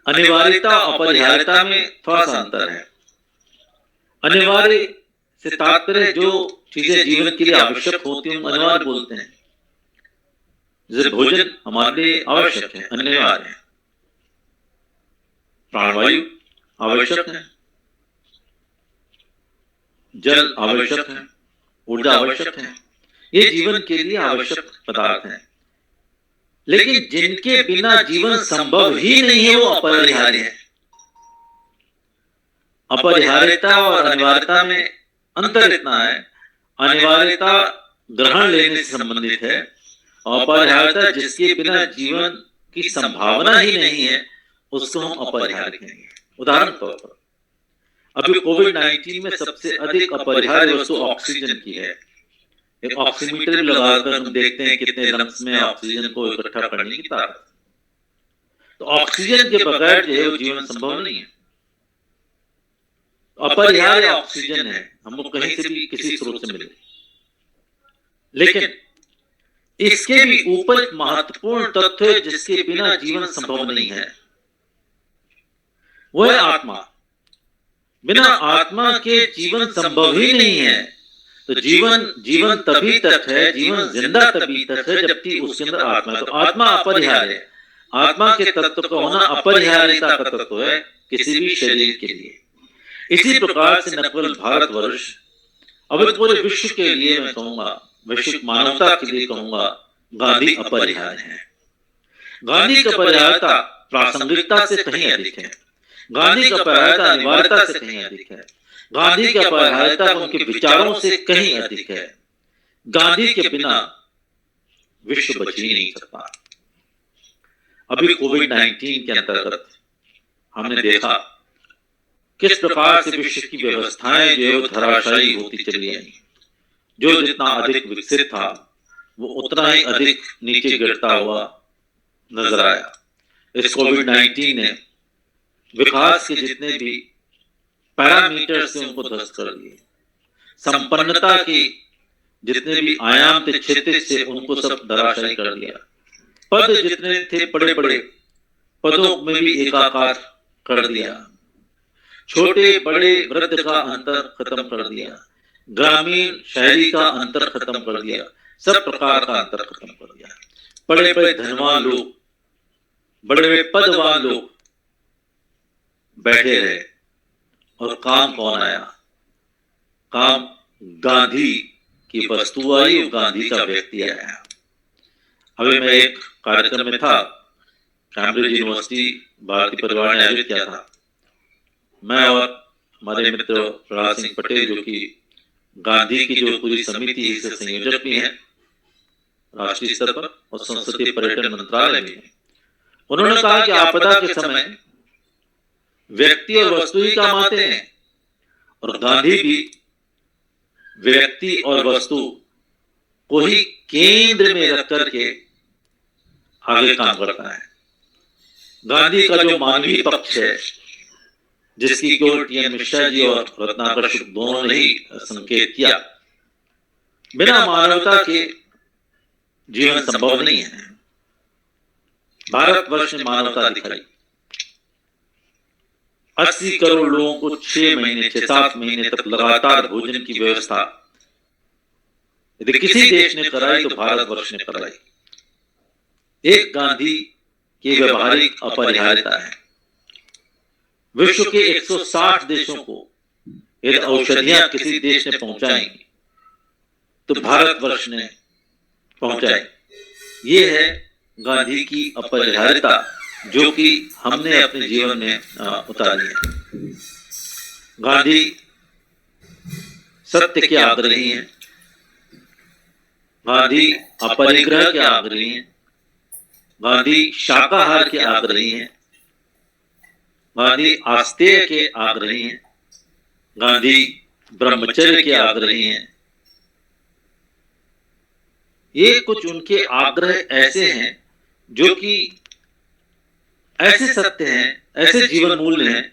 अनिवार्यता अपरिहार्यता में थोड़ा सा अंतर है। अनिवार्य से तात्पर्य जो चीजें जीवन के लिए आवश्यक होती हैं अनिवार्य बोलते हैं। जैसे भोजन हमारे लिए आवश्यक है, अनिवार्य है। प्राणवायु आवश्यक है, जल आवश्यक है, ऊर्जा आवश्यक है, ये जीवन के लिए आवश्यक पदार्थ हैं। लेकिन जिनके बिना जीवन संभव ही नहीं है वो अपरिहार्य है। अपरिहार्यता और अनिवार्यता में अंतर इतना है, अनिवार्यता ग्रहण लेने से संबंधित है और अपरिहार्यता जिसके बिना जीवन की संभावना ही नहीं है उसको हम अपरिहार्य कहेंगे। उदाहरण तौर पर अभी कोविड-19 में सबसे अधिक अपरिहार्य वस्तु ऑक्सीजन की है। एक ऑक्सीमीटर भी लगाकर हम देखते हैं कितने लंग्स में ऑक्सीजन को इकट्ठा करने की ताकत। तो ऑक्सीजन के बगैर जो है वो जीवन संभव नहीं है। अपरिहार्य ऑक्सीजन है, हमको कहीं से भी किसी स्रोत से मिले। लेकिन इसके भी ऊपर एक महत्वपूर्ण तत्व है जिसके बिना जीवन संभव नहीं है, वो है आत्मा। बिना आत्मा के जीवन संभव ही नहीं है। तो जीवन तभी तक है, जीवन जिंदा तभी तक है जबकि उसके अंदर आत्मा है। तो आत्मा अपरिहार्य है। आत्मा के तत्व का होना अपरिहार्यता का तत्व है किसी भी शरीर के लिए। इसी प्रकार से न केवल भारतवर्ष, अब पूरे विश्व के लिए मैं कहूंगा, वैश्विक मानवता के लिए कहूंगा, गांधी अपरिहार्य है। गांधी की अपरिहार्यता प्रासंगिकता से कहीं अधिक है। गांधी की अपरिहार्यता अनिवार्यता से कहीं अधिक है। गांधी की अपरिहार्यता उनके विचारों से कहीं अधिक है। गांधी के बिना विश्व बच ही नहीं सकता। अभी कोविड-19 के अंतर्गत हमने देखा किस प्रकार से विश्व की व्यवस्थाएं जो है धराशायी होती चली आई। जो जितना अधिक विकसित था वो उतना ही अधिक नीचे गिरता हुआ नजर आया। इस कोविड-19 ने विकास के जितने भी पैरामीटर से उनको ध्वस्त कर दिए। संपन्नता के जितने भी आयाम थे, क्षेत्र से उनको सब धराशायी कर दिया। पद जितने थे बड़े बड़े पदों में भी एकाकार कर दिया। छोटे बड़े वृद्ध का अंतर खत्म कर दिया। ग्रामीण शहरी का अंतर खत्म कर दिया। सब प्रकार का अंतर खत्म कर दिया। बड़े बड़े धनवान लोग, बड़े बड़े पदवान लोग बैठे रहे और काम कौन आया? काम गांधी की वस्तु आई और गांधी का व्यक्ति आया। अभी मैं एक कार्यक्रम में था, कैम्ब्रिज यूनिवर्सिटी भारतीय परिवार ने आयोजित किया था। मैं और हमारे मित्र प्रहलाद सिंह पटेल, जो कि गांधी की जो पूरी समिति है इसके संयोजक भी हैं राष्ट्रीय स्तर पर और संसदीय पर्यटन मंत्रालय में, उन्होंने कहा कि आपदा के समय व्यक्ति और वस्तु ही काम आते हैं और गांधी भी व्यक्ति और वस्तु को ही केंद्र में रख करके आगे काम करता है। गांधी का जो मानवीय पक्ष है, जिसकी केवल टी.एन. मिश्रा जी और रत्नाकर शुक्ल दोनों ने ही संकेत किया, बिना मानवता के जीवन संभव नहीं है। भारतवर्ष ने मानवता दिखाई। 80 करोड़ लोगों को 6-7 महीने तक लगातार भोजन की व्यवस्था यदि किसी देश ने कराई तो भारतवर्ष ने कराई। एक गांधी की व्यवहारिक अपरिहार्यता है। विश्व के 160 देशों को यदि औषधियां किसी देश ने पहुंचाई तो भारतवर्ष ने पहुंचाई। ये है गांधी की अपरिहार्यता, जो कि हमने अपने जीवन में उतारी है। गांधी सत्य के आग्रही हैं। गांधी अपरिग्रह के आग्रही हैं। गांधी शाकाहार के आग्रही हैं। गांधी आस्तेय के आग्रही हैं। गांधी ब्रह्मचर्य के आग्रही हैं। ये कुछ उनके आग्रह ऐसे हैं जो कि ऐसे सत्य हैं, ऐसे जीवन मूल्य हैं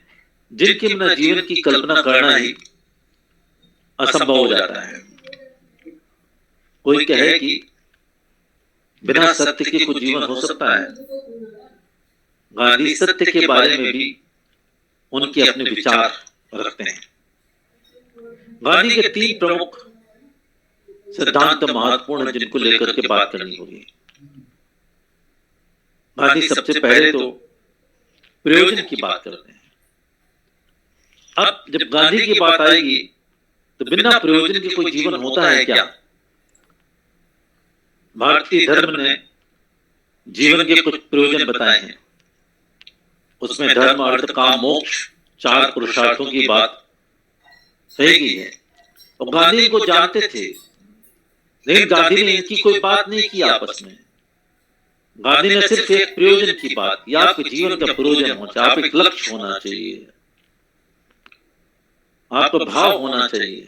जिनके बिना जीवन की कल्पना करना ही असंभव हो जाता है। कोई कहे कि बिना सत्य के कुछ जीवन हो सकता है। गांधी सत्य के बारे में भी उनके अपने विचार रखते हैं। गांधी के 3 प्रमुख सिद्धांत महत्वपूर्ण हैं जिनको लेकर के बात करनी होगी। गांधी सबसे पहले तो प्रयोजन की बात करते हैं। अब जब गांधी की बात आएगी तो बिना प्रयोजन के कोई जीवन होता है क्या? भारतीय धर्म ने जीवन के कुछ प्रयोजन बताए हैं। उसमें धर्म, अर्थ, काम, मोक्ष 4 पुरुषार्थों की बात कही गई है और गांधी इनको जानते थे, लेकिन गांधी ने इनकी कोई बात नहीं की आपस में। गांधी ने सिर्फ एक प्रयोजन की बात, या आपके जीवन का प्रयोजन हो, आप एक लक्ष्य होना चाहिए, आपका भाव होना चाहिए।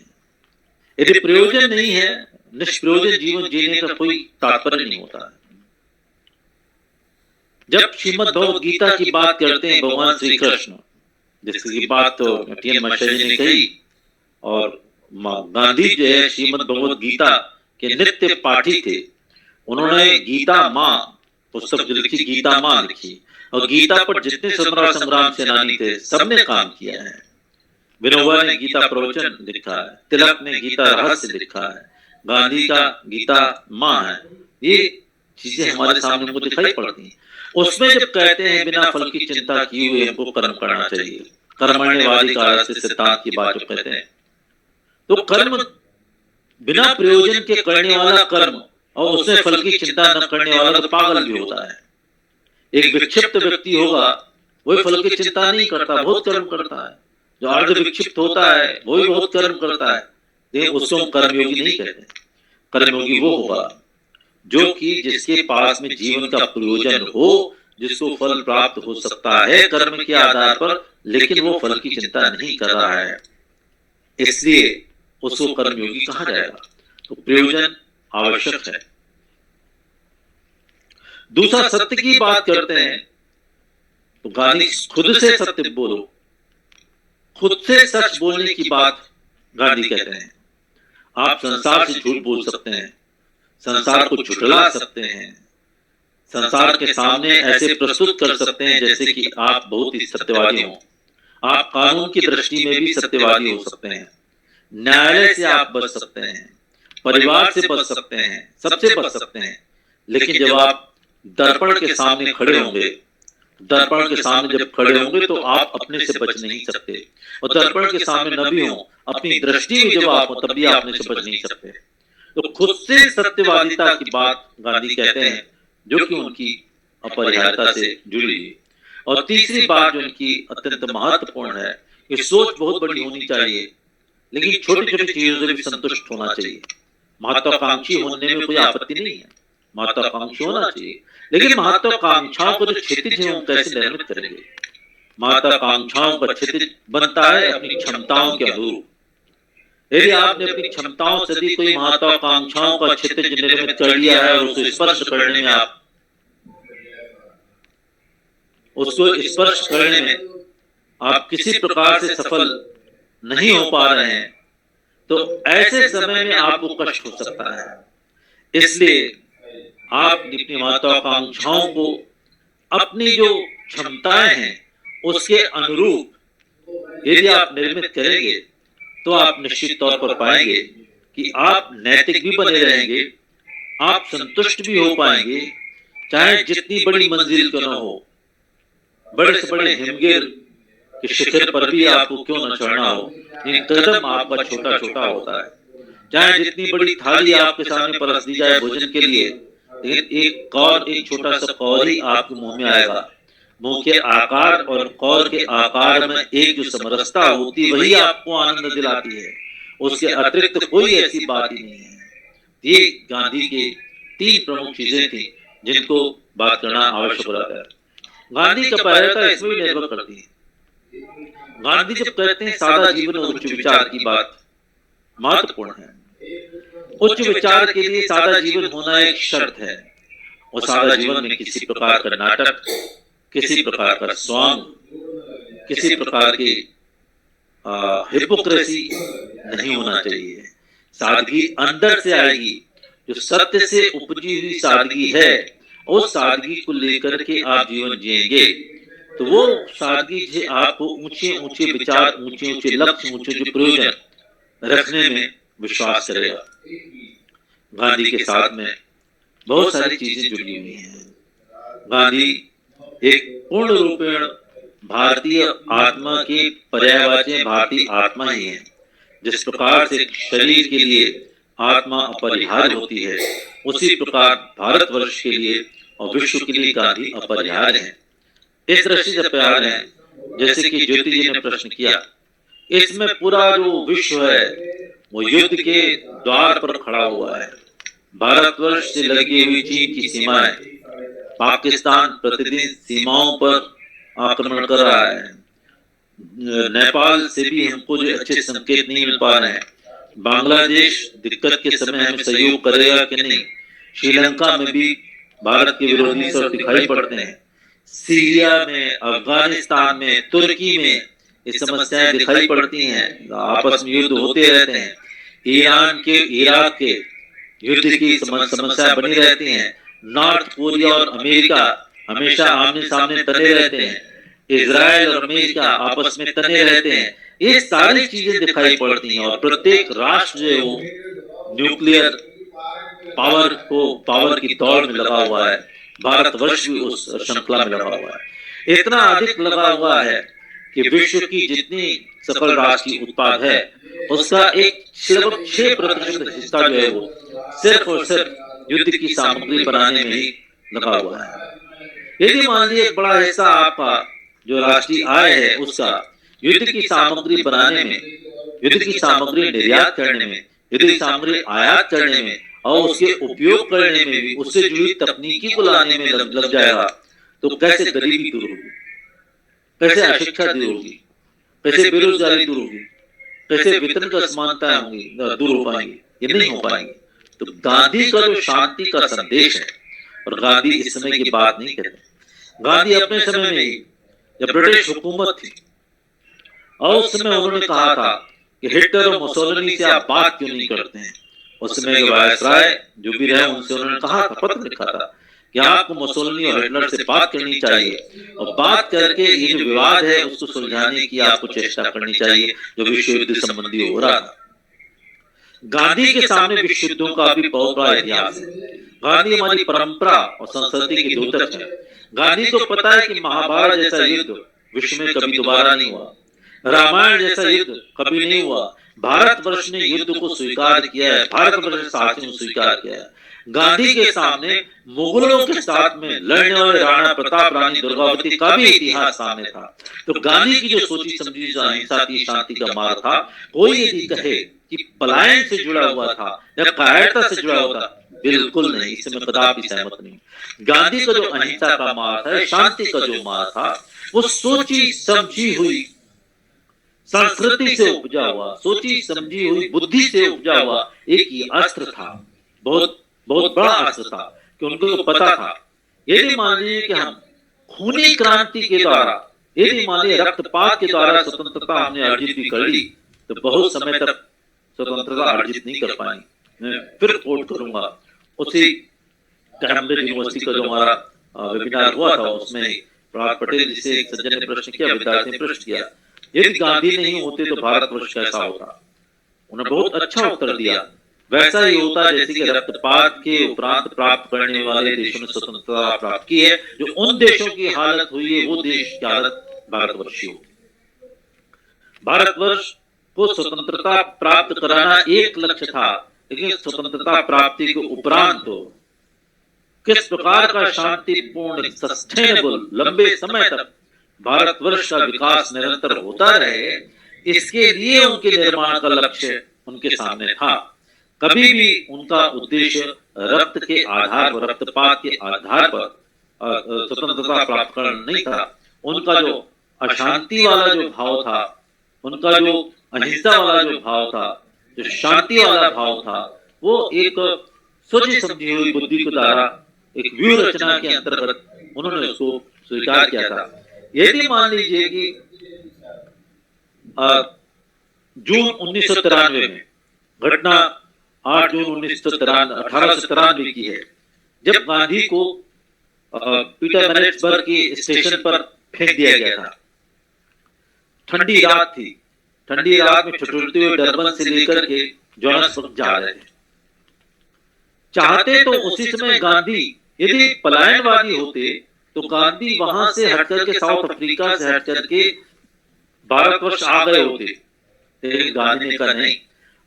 यदि प्रयोजन नहीं है, निष्प्रयोजन जीवन जीने का कोई तात्पर्य नहीं होता है। जब श्रीमद् भगवद गीता की बात करते हैं भगवान श्री कृष्ण, जिसकी बात तो टी.एन. मिश्रा जी ने कही, और गांधी जो है श्रीमद् भगवद गीता के नित्य पाठी थे। उन्होंने गीता माँ पुस्तक जो लिखी, गीता माँ लिखी, और गीता पर जितने स्वतंत्रता संग्राम सेनानी थे सबने काम किया है। विनोबा ने गीता प्रवचन लिखा है, तिलक ने गीता रहस्य लिखा है, गांधी का गीता माँ है। ये चीजें हमारे सामने हमको दिखाई पड़ती हैं। उसमें जब कहते हैं बिना फल की चिंता किए हुए हमको कर्म करना चाहिए, कर्मण्यवाधिकार से सिद्धांत की बात जो कहते हैं, तो कर्म बिना प्रयोजन के करने वाला कर्म और उसमें फल की चिंता न करने वाला तो पागल भी होता है। एक विक्षिप्त व्यक्ति होगा वही फल की चिंता नहीं करता, बहुत कर्म करता है। जो अर्ध विक्षिप्त होता है वही बहुत कर्म करता है, लेकिन उसको हम कर्मयोगी नहीं कहते। कर्मयोगी वो होगा जो कि जिसके पास में जीवन का प्रयोजन हो, जिसको फल प्राप्त हो सकता है कर्म के आधार पर, लेकिन वो फल की चिंता नहीं कर रहा है, इसलिए उसको कर्मयोगी कहा जाएगा। तो प्रयोजन आवश्यक है। दूसरा, सत्य की बात करते हैं तो गांधी खुद से सत्य बोलो, खुद से सच बोलने की बात गांधी कहते हैं। आप संसार से झूठ बोल सकते हैं, संसार को झुठला सकते हैं, संसार के सामने ऐसे प्रस्तुत कर सकते हैं जैसे कि आप बहुत ही सत्यवादी हो। आप कानून की दृष्टि में भी सत्यवादी हो सकते हैं, न्यायालय से आप बच सकते हैं, परिवार से बच सकते हैं, सबसे बच सकते हैं। लेकिन जब आप दर्पण के सामने खड़े होंगे, दर्पण के सामने जब खड़े होंगे तो आप अपने से बच नहीं सकते, और दर्पण के सामने न भी हो, अपनी दृष्टि में जब आप हो तब भी आप अपने से बच नहीं सकते। तो खुद से सत्यवादिता की बात गांधी कहते हैं, जो कि उनकी अपरिहार्यता से जुड़ी हुई। और तीसरी बात जो उनकी अत्यंत महत्वपूर्ण है, कि सोच बहुत बड़ी होनी चाहिए, लेकिन छोटी छोटी चीजों से भी संतुष्ट होना चाहिए। महत्वाकांक्षी होने में कोई आपत्ति नहीं है, महत्वाकांक्षी होना चाहिए, लेकिन महत्वाकांक्षाओं को जो क्षितिज है वो कैसे निर्मित करेंगे। महत्वाकांक्षाओं का क्षितिज बनता है अपनी क्षमताओं के अनुरूप। यदि आपने अपनी क्षमताओं से भी कोई महत्वाकांक्षाओं का क्षितिज निर्मित कर लिया है और उसको स्पर्श करने में आप किसी प्रकार से सफल नहीं हो पा रहे हैं, तो ऐसे समय में आपको कष्ट हो सकता है। इसलिए आप अपनी महत्वाकांक्षाओं को अपनी जो क्षमताएं हैं उसके अनुरूप यदि आप निर्मित करेंगे तो आप निश्चित तौर पर पाएंगे कि आप नैतिक भी बने रहेंगे, आप संतुष्ट भी हो पाएंगे, चाहे जितनी बड़ी मंजिल क्यों न हो, बड़े से बड़े हिमगिर के शिखर पर भी आपको क्यों न चढ़ना हो, लेकिन कदम आपका छोटा छोटा होता है। चाहे जितनी बड़ी थाली आपके सामने परस दी जाए भोजन के लिए, लेकिन एक छोटा सा कौर ही आपके मुंह में आएगा। मुंह के आकार और कौर के आकार में एक जो समरसता होती वही आपको आनंद दिलाती है, उसके अतिरिक्त कोई ऐसी बात ही नहीं है। ये गांधी के 3 प्रमुख चीजें थी जिनको बात करना आवश्यक होता है। गांधी का पायरता इसमें भी निर्भर करती है। गांधी जब कहते हैं सादा जीवन और उच्च विचार की बात महत्वपूर्ण है। उच्च विचार के लिए सादा जीवन होना एक शर्त है, और सादा जीवन में किसी प्रकार का नाटक, किसी प्रकार का स्वांग, किसी प्रकार की हिपोक्रेसी नहीं होना चाहिए। सादगी अंदर से आएगी, जो सत्य से उपजी हुई सादगी है, उस सादगी को लेकर के आप जीवन जिएंगे तो वो सादगी से आपको ऊंचे ऊंचे विचार, ऊंचे ऊंचे लक्ष्य, ऊंचे ऊंचे प्रयोजन रखने में विश्वास करेगा। गांधी के साथ में बहुत सारी चीजें जुड़ी हुई हैं। गांधी एक पूर्ण रूपेण भारतीय आत्मा के पर्यायवाची भारतीय आत्मा ही है। जिस प्रकार से शरीर के लिए आत्मा अपरिहार्य होती है, उसी प्रकार भारतवर्ष के लिए और विश्व के लिए गांधी अपरिहार्य है। इस दृष्टि से अपरिहार्य है, जैसे कि ज्योति जी ने प्रश्न किया, इसमें पूरा जो विश्व है वो युद्ध के द्वार पर खड़ा हुआ है। भारतवर्ष से लगी हुई चीन की सीमाएं, पाकिस्तान प्रतिदिन सीमाओं पर आक्रमण कर रहा है, नेपाल से भी हमको जो अच्छे संकेत नहीं मिल पा रहे हैं, बांग्लादेश दिक्कत के समय हमें सहयोग करेगा कि नहीं, श्रीलंका में भी भारत के विरोधी स्वर दिखाई पड़ते हैं, सीरिया में, अफगानिस्तान में, तुर्की में ये समस्याएं दिखाई पड़ती हैं, आपस में युद्ध होते रहते हैं, ईरान के, इराक के युद्ध की समस्या बनी रहती हैं, नॉर्थ कोरिया और अमेरिका हमेशा आमने सामने तने रहते हैं, इजराइल और अमेरिका आपस में तने रहते हैं। ये सारी चीजें दिखाई पड़ती हैं, और प्रत्येक राष्ट्र जो है वो न्यूक्लियर पावर की दौड़ में लगा हुआ है। भारतवर्ष भी उस श्रृंखला में लगा हुआ है। इतना अधिक लगा हुआ है कि विश्व की जितनी सकल राष्ट्रीय उत्पाद है उसका एक सिर्फ 6% हिस्सा जो है वो सिर्फ और सिर्फ युद्ध की सामग्री बनाने में ही लगा हुआ है। यदि मान लीजिए एक बड़ा हिस्सा आपका जो राष्ट्रीय आय है उसका युद्ध की सामग्री बनाने में, युद्ध की सामग्री निर्यात करने में, युद्ध की सामग्री आयात करने में और उसके उपयोग करने में भी उससे जुड़ी तकनीकी को लाने में लग जाएगा, तो कैसे गरीबी दूर होगी, कैसे अशिक्षा दूर होगी, कैसे बेरोजगारी दूर होगी, कैसे वेतन की असमानताएं होंगी, दूर हो पाएंगी? ये नहीं हो पाएंगे। तो गांधी का जो शांति का संदेश है, और गांधी इस समय की बात नहीं कहते, गांधी अपने समय में ही जब ब्रिटिश हुकूमत थी और उस समय उन्होंने कहा था कि हिटलर और मुसोलिनी से आप बात क्यों नहीं करते हैं। उस समय के वायसराय जो भी रहे उनसे उन्होंने कहा था, पत्र लिखा था कि आपको मुसोलिनी और हिटलर से बात करनी चाहिए और बात करके ये जो विवाद है उसको सुलझाने की आपको चेष्टा करनी चाहिए जो विश्व युद्ध संबंधी हो रहा था। गांधी के सामने विश्व युद्धों का भी बहुत बड़ा इतिहास है। गांधी हमारी परंपरा और संस्कृति के द्योतक है। गांधी को पता है कि महाभारत जैसा युद्ध विश्व में कभी दोबारा नहीं हुआ, रामायण जैसा युद्ध कभी नहीं हुआ। भारतवर्ष ने युद्ध को स्वीकार किया है, भारतवर्ष ने साहसियों को स्वीकार किया है। गांधी के सामने मुगलों के साथ में लड़ने वाले राणा प्रताप, रानी दुर्गावती का भी इतिहास सामने था। तो गांधी की जो सोची समझी अहिंसा की शांति का मार्ग था, कोई यदि कहे कि पलायन से जुड़ा हुआ था या कायरता से जुड़ा हुआ था, बिल्कुल नहीं, इससे मैं कदापि सहमत नहीं। गांधी का जो अहिंसा का मार्ग है, शांति का जो मार्ग था, वो सोची समझी हुई संस्कृति से उपजा हुआ, सोची समझी हुई बुद्धि से उपजा हुआ एक ही अस्त्र था, बहुत बहुत बड़ा अस्त्र था कि उनको पता था यदि मान लीजिए कि हम खूनी क्रांति के द्वारा, यदि मान लीजिए रक्तपात के द्वारा स्वतंत्रता हमने अर्जित भी कर ली तो बहुत समय तक स्वतंत्रता अर्जित नहीं कर पाएंगे। मैं फिर कोट करूंगा उसी कैम्ब्रिज यूनिवर्सिटी का जो हमारा वेबिनार हुआ था उसमें प्रहलाद पटेल जी से एक सज्जन ने प्रश्न किया, विद्यार्थी ने प्रश्न किया, यदि गांधी नहीं होते तो भारतवर्ष कैसा होता? उन्होंने बहुत अच्छा उत्तर दिया, वैसा ही होता जैसे कि रक्तपात के उपरांत प्राप्त करने वाले देशों ने स्वतंत्रता प्राप्त की है। जो उन देशों की हालत हुई है वो देश की हालत भारतवर्ष होगी। भारतवर्ष को स्वतंत्रता प्राप्त कराना एक लक्ष्य था, लेकिन स्वतंत्रता प्राप्ति के उपरांत तो किस प्रकार का शांतिपूर्ण, सस्टेनेबल, लंबे समय तक भारतवर्ष का विकास निरंतर होता रहे, इसके लिए उनके निर्माण का लक्ष्य उनके सामने था। कभी भी उनका उद्देश्य रक्त के आधार पर, रक्तपात के आधार पर स्वतंत्रता प्राप्त करना नहीं था। उनका जो अशांति वाला जो भाव था, उनका जो अहिंसा वाला जो भाव था, जो शांति वाला भाव था, वो एक सोची समझी हुई बुद्धि के द्वारा एक व्यूह रचना के अंतर्गत उन्होंने उसको स्वीकार किया था। यदि मान लीजिए कि जून 1993 में घटना 8 जून 1893 की है, जब गांधी को पीटरमैरिट्सबर्ग के स्टेशन पर फेंक दिया गया था। ठंडी रात थी, ठंडी रात में छुटते हुए डरबन से लेकर के जोहान्सबर्ग जा रहे थे। चाहते तो उसी समय गांधी यदि पलायनवादी होते तो गांधी वहां से हट करके, साउथ अफ्रीका से हट करके भारतवर्ष आ गए होते, लेकिन गांधी ने कहा नहीं,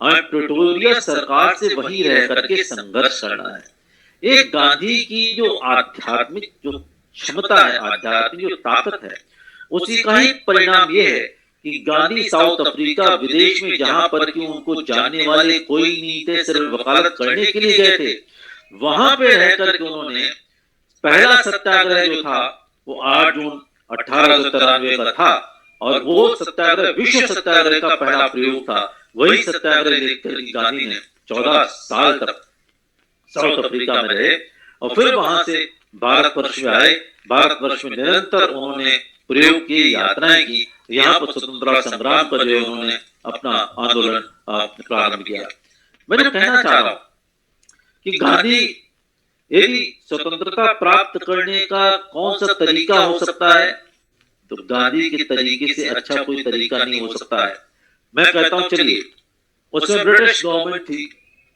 हमें प्रिटोरिया सरकार से वहीं रह करके संघर्ष करना है। एक गांधी की जो आध्यात्मिक जो क्षमता है, आध्यात्मिक जो ताकत है, उसी का ही परिणाम यह है कि गांधी साउथ अफ्रीका विदेश में जहां पर कि उनको जानने वाले कोई नहीं थे, सिर्फ वकालत करने के लिए गए थे, वहां पे रह करके उन्होंने पहला सत्याग्रह जो था वो 8 जून 1893 का था, और वो सत्याग्रह विश्व सत्याग्रह का पहला प्रयोग था। वही सत्याग्रह लेकर गांधी ने 14 साल तक साउथ अफ्रीका में रहे और फिर वहां से भारतवर्ष में आए। भारतवर्ष में निरंतर उन्होंने प्रयोग की, यात्राएं की, यहाँ पर स्वतंत्रता संग्राम का जो उन्होंने अपना आंदोलन प्रारंभ किया। मैं जो कहना चाह रहा हूं कि गांधी यदि स्वतंत्रता प्राप्त करने का कौन सा तरीका हो सकता है, तो गांधी के तरीके से अच्छा कोई तरीका नहीं हो सकता है। मैं कहता हूं चलिए, उसमें ब्रिटिश गवर्नमेंट थी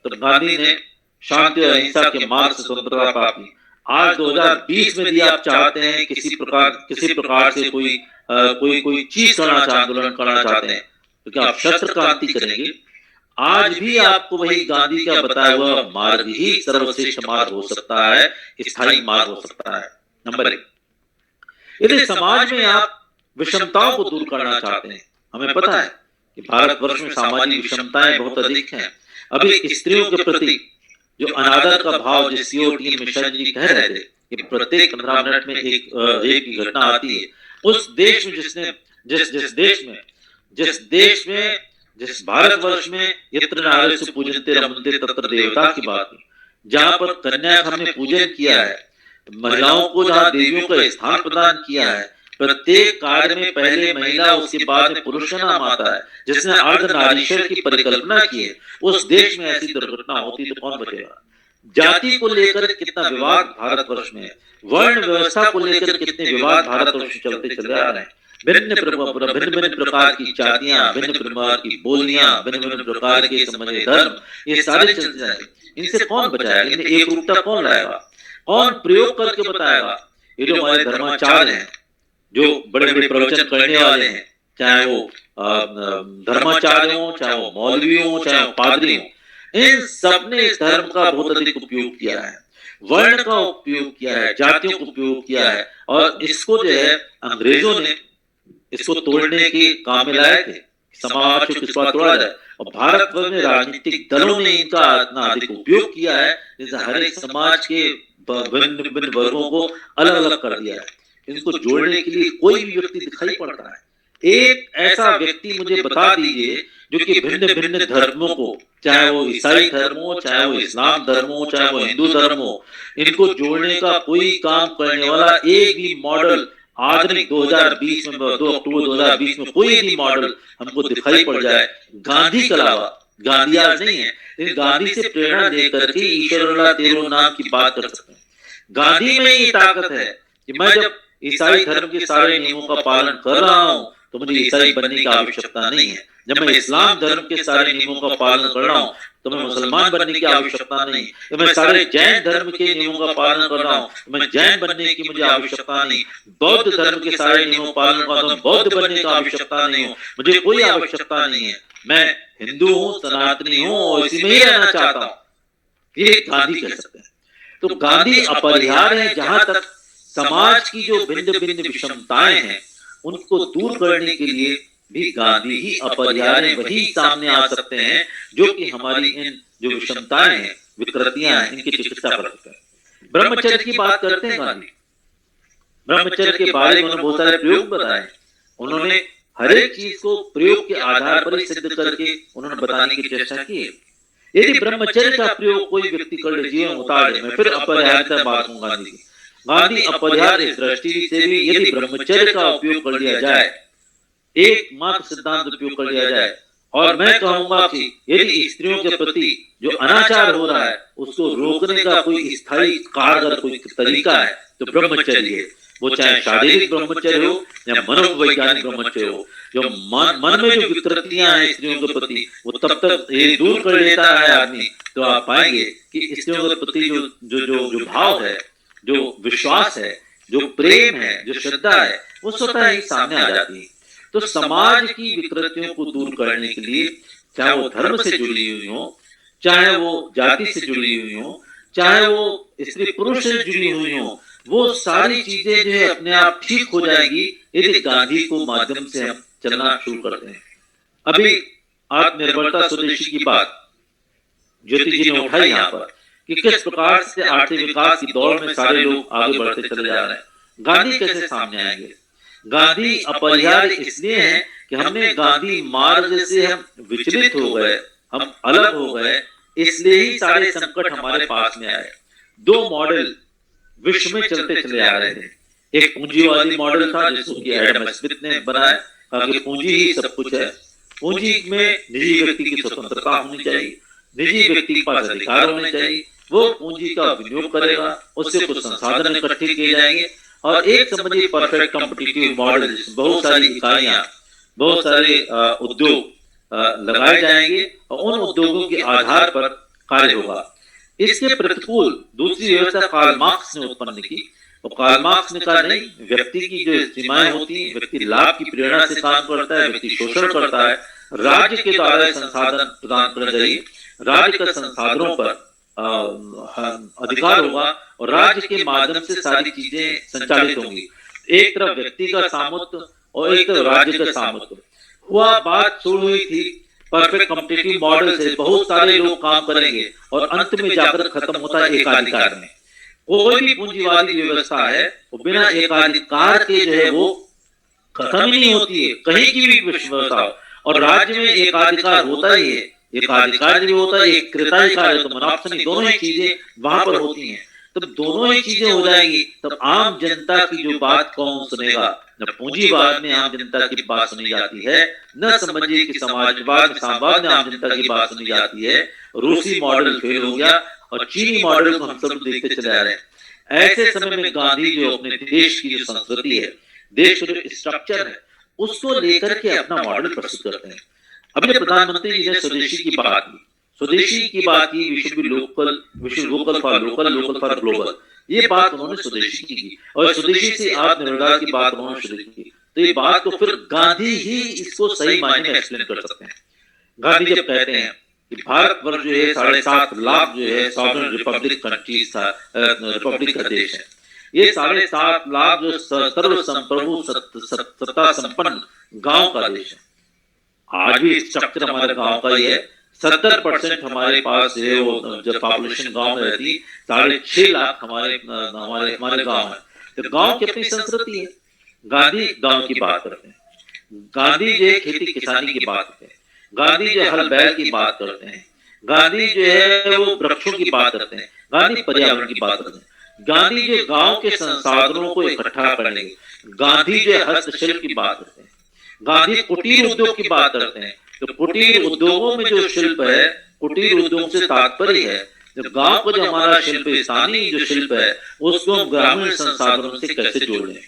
तो गांधी ने शांति और अहिंसा के मार्ग से स्वतंत्रता प्राप्त की। आज 2020 में भी आप चाहते हैं किसी प्रकार से कोई चीज करना चाहते, आंदोलन करना चाहते हैं, तो क्या आप शस्त्र क्रांति करेंगे? आज भी आपको वही गांधी का बताया हुआ मार्ग ही सर्वश्रेष्ठ मार्ग हो सकता है, स्थायी मार्ग हो सकता है। नंबर 1, यदि समाज में आप विषमताओं को दूर करना चाहते हैं, हमें पता है कि भारतवर्ष में सामाजिक विषमताएं बहुत अधिक हैं। अभी स्त्रियों के प्रति जो अनादर का भाव, जिस सीओटी मिश्रा जी कह रहे थे कि प्रत्येक 15 मिनट में एक रेप की घटना आती है, उस देश में जिस भारतवर्ष में यत्र नार्यस्तु पूजन्ते रमन्ते तत्र देवता की बात है, जहां पर कन्या का हमने पूजन किया है, महिलाओं को जहां देवियों का स्थान प्रदान किया है, प्रत्येक कार्य में पहले महिला उसके बाद में पुरुष का नाम आता है, जिसने अर्ध नारीश्वर की परिकल्पना की है, उस देश में ऐसी दुर्घटना होती तो कौन बचेगा? जाति को लेकर कितना विवाद भारतवर्ष में, वर्ण व्यवस्था को लेकर कितने विवाद भारतवर्ष में चलते चले आ रहे हैं। भिन्न प्रकार की जातियां, भिन्न प्रकार की बोलियां, भिन्न प्रकार के समझे धर्म, ये सारे चलते जाएंगे। इनसे कौन बचाएगा? इनमें एक रूपता कौन लाएगा? कौन प्रयोग करके बताएगा? ये जो हमारे धर्माचार्य हैं, जो बड़े बड़े प्रवचन करने वाले हैं, चाहे वो धर्माचार्य हो, चाहे वो मौलवी हो, चाहे वो पादरी हो, इन सब ने इस धर्म का बहुत अधिक उपयोग किया है, वर्ण का उपयोग किया है, जातियों का उपयोग किया है, और इसको जो है अंग्रेजों ने इसको तोड़ने के काम में लाए थे, समाज को किस बात तोड़ा जाए, और भारतवर्ष में राजनीतिक दलों ने इनका इतना अधिक उपयोग किया है, जैसे हर एक समाज के विभिन्न वर्गों को अलग अलग कर दिया है। इनको जोड़ने के लिए कोई भी व्यक्ति दिखाई पड़ता है, एक ऐसा व्यक्ति मुझे बता दीजिए जो कि भिन्न भिन्न धर्मों को, चाहे वो ईसाई धर्म हो, चाहे वो इस्लाम धर्म हो, चाहे वो हिंदू धर्म हो, इनको जोड़ने का कोई काम करने वाला एक भी मॉडल आधुनिक 2020 में, 2 अक्टूबर 2020 में कोई भी मॉडल हमको दिखाई पड़ जाए गांधी के अलावा। गांधी आज नहीं है, लेकिन गांधी से प्रेरणा लेकर के ईश्वर तेरो नाम की बात कर सकते हैं। गांधी में ये ताकत है कि मैं जब ईसाई धर्म के सारे नियमों का पालन कर रहा हूं तो मुझे ईसाई बनने की आवश्यकता नहीं है। जब मैं इस्लाम धर्म के सारे नियमों का पालन कर रहा हूं तो मैं मुसलमान बनने की आवश्यकता नहीं। जब मैं सारे जैन धर्म के नियमों का पालन कर रहा हूं तो मैं जैन बनने की मुझे आवश्यकता नहीं। बौद्ध धर्म के सारे नियमों का पालन कर रहा हूं, बौद्ध बनने की आवश्यकता नहीं हो, मुझे कोई आवश्यकता नहीं है। मैं हिंदू हूं, सनातनी हूं और इसी में ही रहना चाहता हूं। ये गांधी कह सकते हैं। तो गांधी अपरिहार्य है। जहां तक समाज की जो भिन्न भिन्न विषमताएं हैं उनको दूर करने के लिए भी गांधी ही अपरिहार्य, वही सामने आ सकते हैं जो कि हमारी इन जो विषमताएं हैं, विकृतियां हैं, इनकी चिकित्सा कर सकते हैं। ब्रह्मचर्य की बात करते हैं गांधी। ब्रह्मचर्य के बारे में उन्होंने बहुत सारे प्रयोग बताए। उन्होंने हर एक चीज को प्रयोग के आधार पर ही सिद्ध करके उन्होंने बताने की चेष्टा की है। यदि ब्रह्मचर्य का प्रयोग कोई व्यक्ति कर ले, जीवन उतार ले, मैं फिर अपरिहार्यता बात हूं गांधी की। गांधी अपरिहार्य दृष्टि से भी यदि ब्रह्मचर्य का उपयोग कर लिया जाए, एकमात्र सिद्धांत उपयोग कर लिया जाए, और मैं कहूंगा कि यदि स्त्रियों के प्रति जो अनाचार हो रहा है उसको रोकने का कोई स्थायी कारगर कोई तरीका है तो ब्रह्मचर्य है। वो चाहे शारीरिक ब्रह्मचर्य हो या मनोवैज्ञानिक ब्रह्मचर्य हो। जो मन में जो विकृतियां हैं स्त्रियों के प्रति वो तब तक ये दूर कर लेता है आदमी, तो आप पाएंगे कि स्त्रियों के प्रति जो भाव है, जो विश्वास है, जो प्रेम है, जो श्रद्धा है, वो स्वतः ही सामने आ जाती है। तो समाज की विकृतियों को दूर करने के लिए, चाहे वो धर्म से जुड़ी हुई हो, चाहे वो जाति से जुड़ी हुई हो, चाहे वो स्त्री पुरुष से जुड़ी हुई हो, वो सारी चीजें जो है अपने आप ठीक हो जाएगी यदि गांधी को माध्यम से हम चलना शुरू करते हैं। अभी आत्मनिर्भरता स्वदेशी की बात ज्योति जी ने उठाई यहाँ पर कि किस प्रकार से आर्थिक विकास की दौड़ में सारे लोग आगे बढ़ते चले जा रहे हैं। गांधी कैसे सामने आएंगे? गांधी अपरिहार्य इसलिए है कि हमने गांधी मार्ग से हम विचलित हो गए, हम अलग हो गए, इसलिए ही सारे संकट हमारे पास में आए। 2 मॉडल विश्व में चलते चले आ रहे थे। एक पूंजीवादी मॉडल था जिसको कि एडम स्मिथ ने बनाया, कहा कि पूंजी ही सब कुछ है। पूंजी में निजी व्यक्ति की स्वतंत्रता होनी चाहिए, निजी व्यक्ति के पास अधिकार होने चाहिए, वो पूंजी का विनियोग करेगा, उससे कुछ संसाधन इकट्ठे किए जाएंगे और एक समझिए परफेक्ट कॉम्पिटिटिव मॉडल, बहुत सारी इकाइयां, बहुत सारे उद्योग लगाए जाएंगे और उन उद्योगों के आधार पर कार्य होगा। इसके प्रतिकूल दूसरी व्यवस्था कार्ल मार्क्स ने उत्पन्न की। और कार्ल मार्क्स ने कहा नहीं, व्यक्ति की जो सीमाएं होती हैं, व्यक्ति लाभ की प्रेरणा से काम करता है, व्यक्ति शोषण करता है, राज्य के द्वारा संसाधन प्रदान करने चाहिए, राज्य का संसाधनों पर अधिकार होगा और राज्य के माध्यम से सारी चीजें संचालित होंगी। एक तरफ व्यक्ति का सामर्थ्य और एक तरफ राज्य का सामर्थ्य हुआ। बात शुरू हुई थी परफेक्ट कॉम्पिटिटिव मॉडल से, बहुत सारे लोग काम करेंगे और अंत में जाकर खत्म होता है एकाधिकार में। कोई भी पूंजीवादी व्यवस्था है वो बिना एकाधिकार के जो है वो खत्म ही नहीं होती है, कहीं की भी व्यवस्था। और राज्य में एकाधिकार होता ही है, एकाधिकार भी होता है, एक कृताधिकार है, तो मोनोपोली, दोनों ही चीजें वहां पर होती हैं। तब दोनों ही चीजें हो जाएंगी तब आम जनता की जो बात कौन सुनेगा? न पूंजीवाद में आम जनता की बात सुनी जाती है, न समझिए कि समाजवाद में साम्यवाद में आम जनता की बात सुनी जाती है। रूसी मॉडल फेल हो गया और चीनी मॉडल को हम सब देखते चले आ रहे हैं। ऐसे समय में गांधी जो अपने देश की जो संस्कृति है, देश का जो स्ट्रक्चर है, उसको लेकर के अपना मॉडल प्रस्तुत करते हैं। अभी प्रधानमंत्री जी ने स्वदेशी की बात की, स्वदेशी की बात की, we should be local, we should vocal for local, local for global, ये बात उन्होंने स्वदेशी की और स्वदेशी से आत्मनिर्भरता की बात उन्होंने शुरू की। तो ये बात को फिर गांधी ही इसको सही मायने में एक्सप्लेन कर सकते हैं। गांधी जब कहते हैं कि भारतवर्ष जो है 7.5 लाख जो है सॉवरेन रिपब्लिक कंट्रीज था, रिपब्लिक का देश है, ये 7.5 लाख जो सर्वसंप्रभु सत्ता संपन्न गांव का देश है। आज भी स्ट्रक्चर हमारे गांव का ही है। 70% हमारे पास है वो जब पॉपुलेशन गांव में रहती, 6.5 लाख हमारे गांव है। तो गांव की अपनी संस्कृति है। गांधी गांव की बात करते हैं, गांधी जो है खेती किसानी की बात करते हैं, गांधी जो हल बैल की बात करते हैं, गांधी जो है वो वृक्षों की बात करते हैं, गांधी पर्यावरण की बात करते हैं, गांधी जो गांव के संसाधनों को इकट्ठा करने, गांधी जो हस्तशिल्प की बात करते हैं, गांधी कुटीर उद्योग की बात करते हैं। तो कुटीर उद्योगों में जो शिल्प है, कुटीर उद्योग से तात्पर्य है जो गांव का जो हमारा शिल्प, स्थानीय जो शिल्प है, उसको हम ग्रामीण संसाधनों से कैसे जोड़ लें।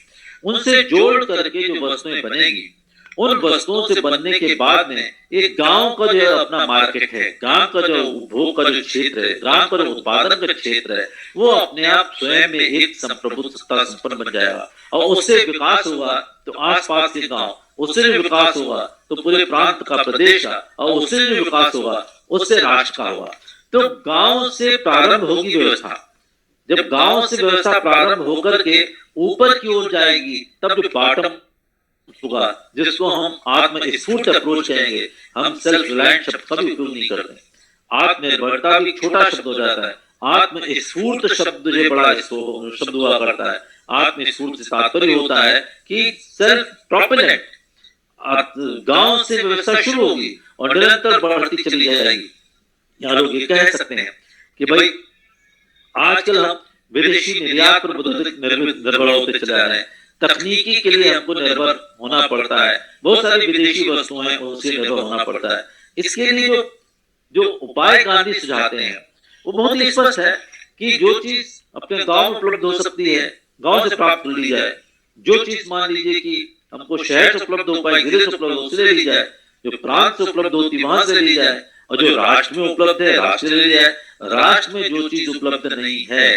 उनसे जोड़ करके जो वस्तुएं बनेगी, उन वस्तुओं से बनने के बाद में एक गांव का जो अपना मार्केट है, गांव का जो उपभोग का जो क्षेत्र है, गांव का जो उत्पादन का क्षेत्र है, वो अपने आप स्वयं में एक संप्रभु सत्ता संपन्न बन जाएगा। और उससे विकास होगा तो आसपास के गांव, उससे भी विकास होगा तो पूरे प्रांत का, प्रदेश का, और उससे भी विकास होगा, उससे राष्ट्र का होगा। तो गांव से प्रारंभ होगी व्यवस्था। जब गांव से व्यवस्था प्रारंभ होकर के ऊपर की ओर जाएगी, तब जो बॉटम होगा, जिसको हम आत्मस्फूर्त अप्रोच कहेंगे, हम सेल्फ रिलायंट शब्द कभी उपयोग नहीं करते। आत्मनिर्भरता भी छोटा शब्द हो जाता है, आत्मस्फूर्त शब्द जो बड़ा शब्द हुआ करता है। आत्मस्फूर्त से तात्पर्य होता है कि सेल्फ प्रोपेलेंट। गांव से व्यवस्था शुरू होगी और निरंतर बढ़ती चली जाएगी। यहाँ लोग ये कह सकते हैं कि भाई आजकल हम विदेशी निर्यात पर निर्भर होते चले आ रहे हैं, तकनीकी के लिए हमको निर्भर होना पड़ता है, बहुत सारी विदेशी वस्तुएं उनसे निर्भर होना पड़ता है। इसके लिए जो उपाय गांधी सुझाते हैं वो बहुत ही स्पष्ट है कि जो चीज अपने गांव में उपलब्ध हो सकती है, गांव से प्राप्त कर ली जाए। जो चीज मान लीजिए कि हमको शहर से उपलब्ध हो पाए, जिले से उपलब्ध हो, उससे ले ली जाए। जो प्रांत से उपलब्ध होती वहां से ली जाए, और जो राष्ट्र में उपलब्ध है राष्ट्र से ले ली जाए। राष्ट्र में जो चीज उपलब्ध नहीं है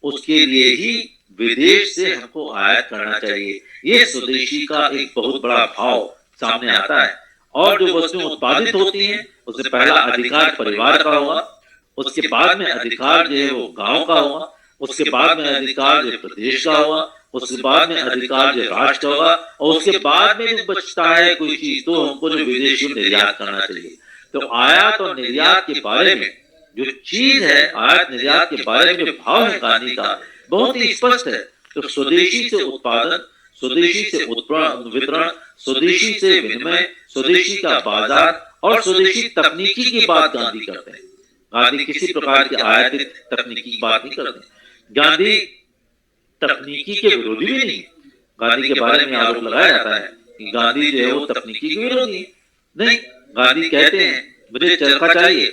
उसके लिए ही विदेश से हमको आयात करना चाहिए। ये स्वदेशी का एक बहुत बड़ा भाव सामने आता है। और जो वस्तुएं उत्पादित होती हैं उसमें पहला अधिकार परिवार का होगा, उसके बाद में अधिकार जो है वो गांव का होगा, उसके बाद में अधिकार जो प्रदेश का होगा, उसके बाद में अधिकार जो राष्ट्र होगा, और उसके बाद में जो बचता है कोई चीज तो हमको जो विदेशी निर्यात करना चाहिए। तो आयात और निर्यात के बारे में जो चीज है, आयात निर्यात के बारे में जो भाव है गांधी का बहुत ही स्पष्ट है। तो स्वदेशी से उत्पादन, स्वदेशी से वितरण, स्वदेशी से विनिमय, स्वदेशी का बाजार और स्वदेशी तकनीकी की बात गांधी करते हैं। गांधी किसी प्रकार की आयातित तकनीकी की बात नहीं करते। गांधी तकनीकी के विरोधी भी नहीं। गांधी के बारे में आरोप लगाया जाता है कि गांधी जो है वो तकनीकी के विरोधी है। नहीं, गांधी कहते हैं मुझे चरखा चाहिए,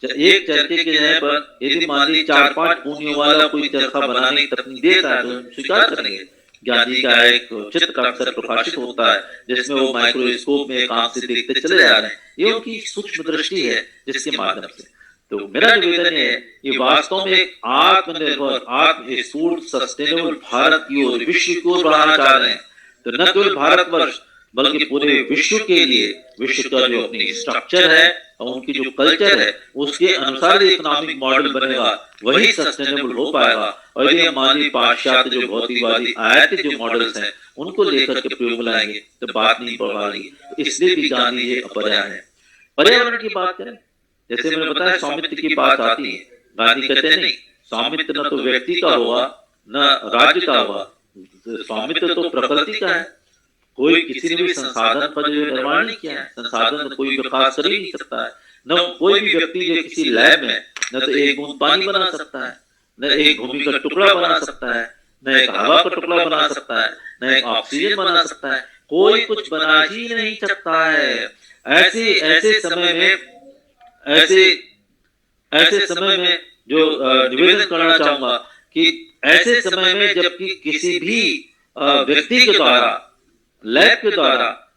एक चरखे के जगह पर यदि मान ली 4-5 पूनियों वाला कोई चरखा बनाने की तकनीक देता है तो स्वीकार करेंगे। गांधी का एक चित्र का अक्सर प्रकाशित होता है जिसमें वो माइक्रोस्कोप में एक आंख से देखते चले जा रहे हैं। ये उनकी सूक्ष्म दृष्टि है जिसके माध्यम से तो मेरा निवेदन है ये वास्तव में एक आत्मनिर्भर आत्मस्फूर्त सस्टेनेबल भारत की ओर विश्व की ओर बढ़ाना चाह रहे हैं। तो न केवल भारतवर्ष बल्कि पूरे विश्व के लिए विश्व का जो अपनी स्ट्रक्चर है और उनकी जो कल्चर है उसके अनुसार इकोनॉमिक मॉडल बनेगा, वही सस्टेनेबल हो पाएगा। और यदि हमारी पाश्चात्य जो भौतिकवादी आयात जो मॉडल्स हैं उनको लेकर के प्रयोग में लाएंगे तो बात नहीं पड़ पाएगी। इसलिए भी गांधी ये अपर्याय है। पर्यावरण की बात करें, जैसे मैंने बताया स्वामित्व की बात आती है, गांधी कहते नहीं स्वामित्व न तो व्यक्ति का होगा न राज्य का होगा, स्वामित्व तो प्रकृति का है। कोई किसी ने भी संसाधन का जो निर्माण नहीं किया है, संसाधन कोई विकास कर ही नहीं सकता है। न कोई भी व्यक्ति जो किसी लैब में न तो एक बूंद पानी बना सकता है, न एक भूमि का टुकड़ा बना सकता है, न एक हवा का टुकड़ा बना सकता है, न एक ऑक्सीजन बना सकता है। कोई कुछ बना ही नहीं सकता है। ऐसे समय में जो निवेदन करना चाहूंगा कि ऐसे समय में जबकि किसी भी व्यक्ति के द्वारा लैब के द्वारा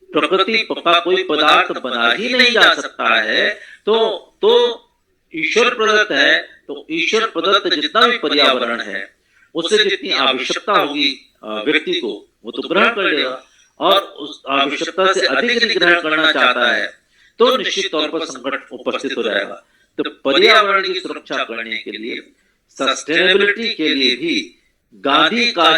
प्रकृति का कोई पदार्थ बना ही नहीं जा सकता है, तो ईश्वर प्रदत्त है। तो ईश्वर प्रदत्त जितना भी पर्यावरण है उससे जितनी आवश्यकता होगी व्यक्ति को वो तो ग्रहण कर लेगा, और उस आवश्यकता से अधिक यदि ग्रहण करना चाहता है तो निश्चित तौर पर संकट उपस्थित हो जाएगा। तो पर्यावरण की सुरक्षा करने के लिए, सस्टेनेबिलिटी के लिए भी गांधी का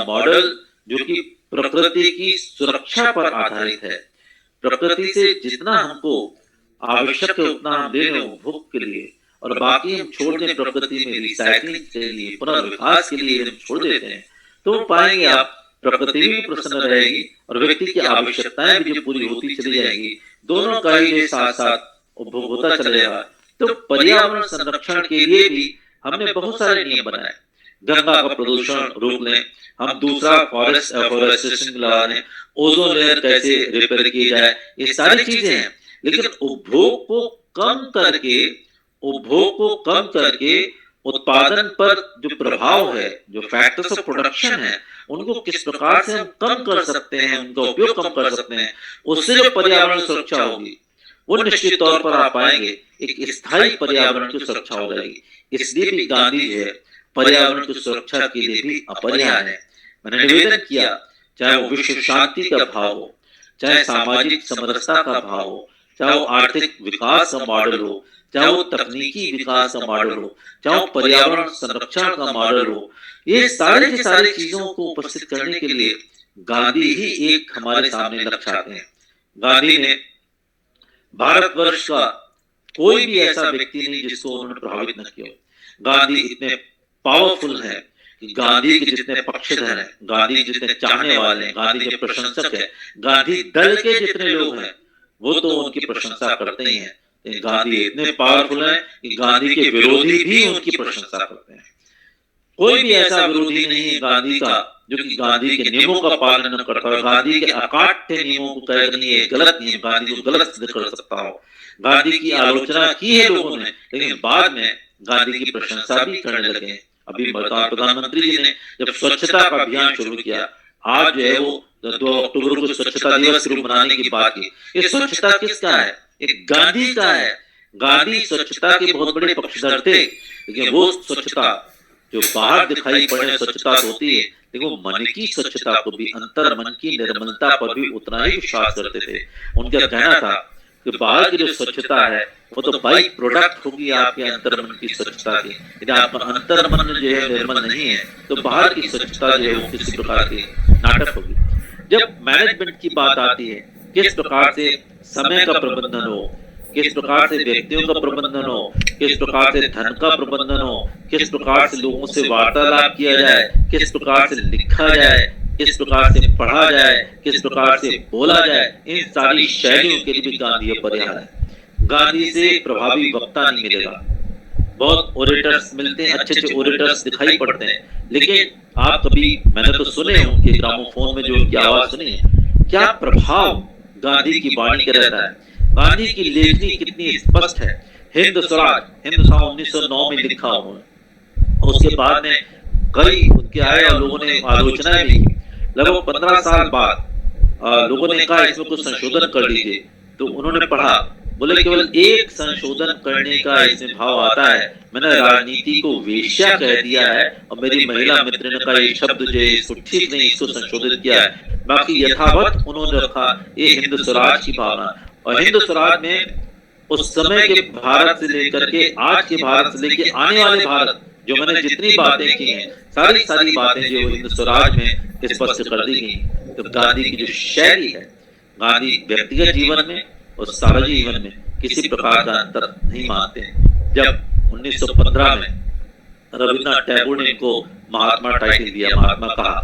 मॉडल जो कि प्रकृति की सुरक्षा पर आधारित है। प्रकृति से जितना हमको आवश्यक है उतना हम दे रहे हैं उपभोग के लिए, और बाकी हम छोड़ दें प्रकृति में रिसाइकलिंग के लिए, पुनर्विकास के लिए हम छोड़ देते हैं, तो पाएंगे आप प्रकृति भी प्रसन्न रहेगी और व्यक्ति की आवश्यकताएं भी जो पूरी होती चली जाएंगी, दोनों का ही साथ साथ उपभोग होता चलेगा। तो पर्यावरण संरक्षण के लिए भी हमने बहुत सारे नियम बनाए। गंगा का प्रदूषण रोक लें, हम दूसरा फॉरेस्टेशन लगा लें, ओजोन लेयर कैसे रिपेयर की जाए, ये सारी चीजें हैं। लेकिन उपभोग को कम करके उत्पादन पर जो प्रभाव है, जो फैक्टर्स ऑफ प्रोडक्शन है, उनको किस प्रकार से हम कम कर सकते हैं, उनका उपयोग कम कर सकते हैं, उससे जो पर्यावरण सुरक्षा होगी वो निश्चित तौर पर आप पाएंगे एक स्थायी पर्यावरण की सुरक्षा हो जाएगी। इसलिए भी गांधी जो है पर्यावरण की सुरक्षा के लिए भी अपरिहार्य है। मैंने निवेदन किया, चाहे वो विश्व शांति का भाव हो, चाहे सामाजिक समरसता का भाव हो, चाहे वो आर्थिक विकास का मॉडल हो, चाहे वो तकनीकी विकास का मॉडल हो, चाहे वो पर्यावरण संरक्षण का मॉडल हो, ये सारी की सारी चीजों को उपस्थित करने के लिए गांधी ही एक हमारे सामने लक्ष्य आते हैं। गांधी ने भारतवर्ष का कोई भी ऐसा व्यक्ति नहीं जिसको उन्होंने प्रभावित न किया। गांधी इतने पावरफुल है कि गांधी के जितने पक्षधर हैं, गांधी जितने चाहने वाले हैं, गांधी के प्रशंसक है, गांधी दल के जितने लोग हैं वो तो उनकी प्रशंसा करते ही हैं। गांधी इतने पावरफुल हैं कि गांधी के विरोधी भी उनकी प्रशंसा करते हैं। कोई भी ऐसा विरोधी नहीं है गांधी का जो कि गांधी के नियमों का पालन न करता हो, गांधी के अकाट्य नियमों को कह नहीं है गलत नियम, गांधी को गलत सिद्ध कर सकता हो। गांधी की आलोचना की है लोगों ने, लेकिन बाद में गांधी की प्रशंसा भी करने लगे। अभी प्रधानमंत्री जी ने जब स्वच्छता का अभियान शुरू किया, आज जो है वो 2 अक्टूबर को स्वच्छता दिवस के रूप मनाने की बात की। ये स्वच्छता किसका है? एक गांधी का है। गांधी स्वच्छता के बहुत बड़े पक्षधर थे, लेकिन वो स्वच्छता जो बाहर दिखाई पड़ने स्वच्छता होती है, लेकिन वो मन की स्वच्छता को भी, अंतर मन की निर्मलता पर भी उतना ही विश्वास करते थे। उनका कहना था कि बाहर की जो स्वच्छता है वो तो बाई प्रोडक्ट होगी आपके अंतर मन की स्वच्छता की। यदि आपका अंतर मन जो है निर्मल नहीं है तो बाहर की स्वच्छता जो है वो किसी प्रकार की नाटक होगी। जब मैनेजमेंट की बात आती है, किस प्रकार से समय का प्रबंधन हो, किस प्रकार से व्यक्तियों का प्रबंधन हो, किस प्रकार से धन का प्रबंधन हो, किस प्रकार से लोगों से वार्तालाप किया जाए, किस प्रकार से लिखा जाए, किस प्रकार से पढ़ा जाए, किस प्रकार से बोला जाए, इन सारी शैलियों के लिए भी गांधी अपरिहार्य है। गांधी से प्रभावी वक्ता नहीं मिलेगा। बहुत ओरेटर्स मिलते हैं, अच्छे अच्छे ओरेटर्स दिखाई पड़ते हैं, लेकिन आप कभी, मैंने तो सुने हैं उनके ग्रामोफोन में जो उनकी आवाज सुनी है, क्या प्रभाव गांधी की वाणी का रहता है। गांधी की लेखनी कितनी स्पष्ट है। हिंद स्वराज 1909 में लिखा हुआ है। उसके बाद में कई उनके आए और लोगों ने आलोचनाएं भी की। लगभग 15 साल बाद लोगों ने कहा इसमें कुछ संशोधन कर लीजिए, तो उन्होंने पढ़ा, बोले केवल एक संशोधन करने का इसमें भाव आता है, मैंने राजनीति को वेश्या कह दिया है और मेरी महिला मित्र ने कहा ये शब्द जो है इसको ठीक नहीं, इसको संशोधित किया है। बाकी यथावत उन्होंने रखा ये हिंद स्वराज की भावना। और हिंद स्वराज में उस समय के भारत से लेकर के आज के भारत से लेकर आने वाले भारत, जो मैंने जितनी बातें की हैं सारी बातें जो हिंद स्वराज में स्पष्ट कर दी गई। तो गांधी की जो शैली है, गांधी व्यक्तिगत जीवन में और सार्वजनिक जीवन में किसी प्रकार का अंतर नहीं मानते। जब 1915 में रविन्द्रनाथ टैगोर ने इनको महात्मा टाइटल दिया, महात्मा कहा,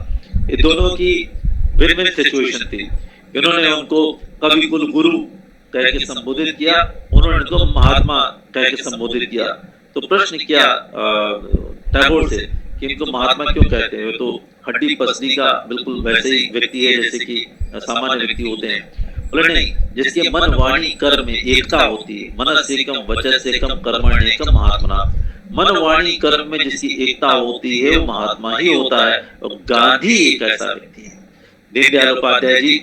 ये दोनों की विन विन सिचुएशन थी। इन्होंने उनको कवि कुल गुरु कह के संबोधित किया, उन्होंने उनको महात्मा कह के संबोधित किया। तो प्रश्न किया टैगोर से कि इनको महात्मा क्यों कहते हैं, तो हड्डी पसली का बिल्कुल वैसे ही व्यक्ति है जैसे कि सामान्य व्यक्ति होते हैं। बोले नहीं, जिसके मन वाणी कर्म में एकता होती है, मन से कम वचन से कम कर्मण्येकम महात्मना, मन वाणी कर्म में जिसकी एकता होती है वो महात्मा ही होता है। और गांधी एक ऐसा व्यक्ति है। दीनदयाल उपाध्याय जी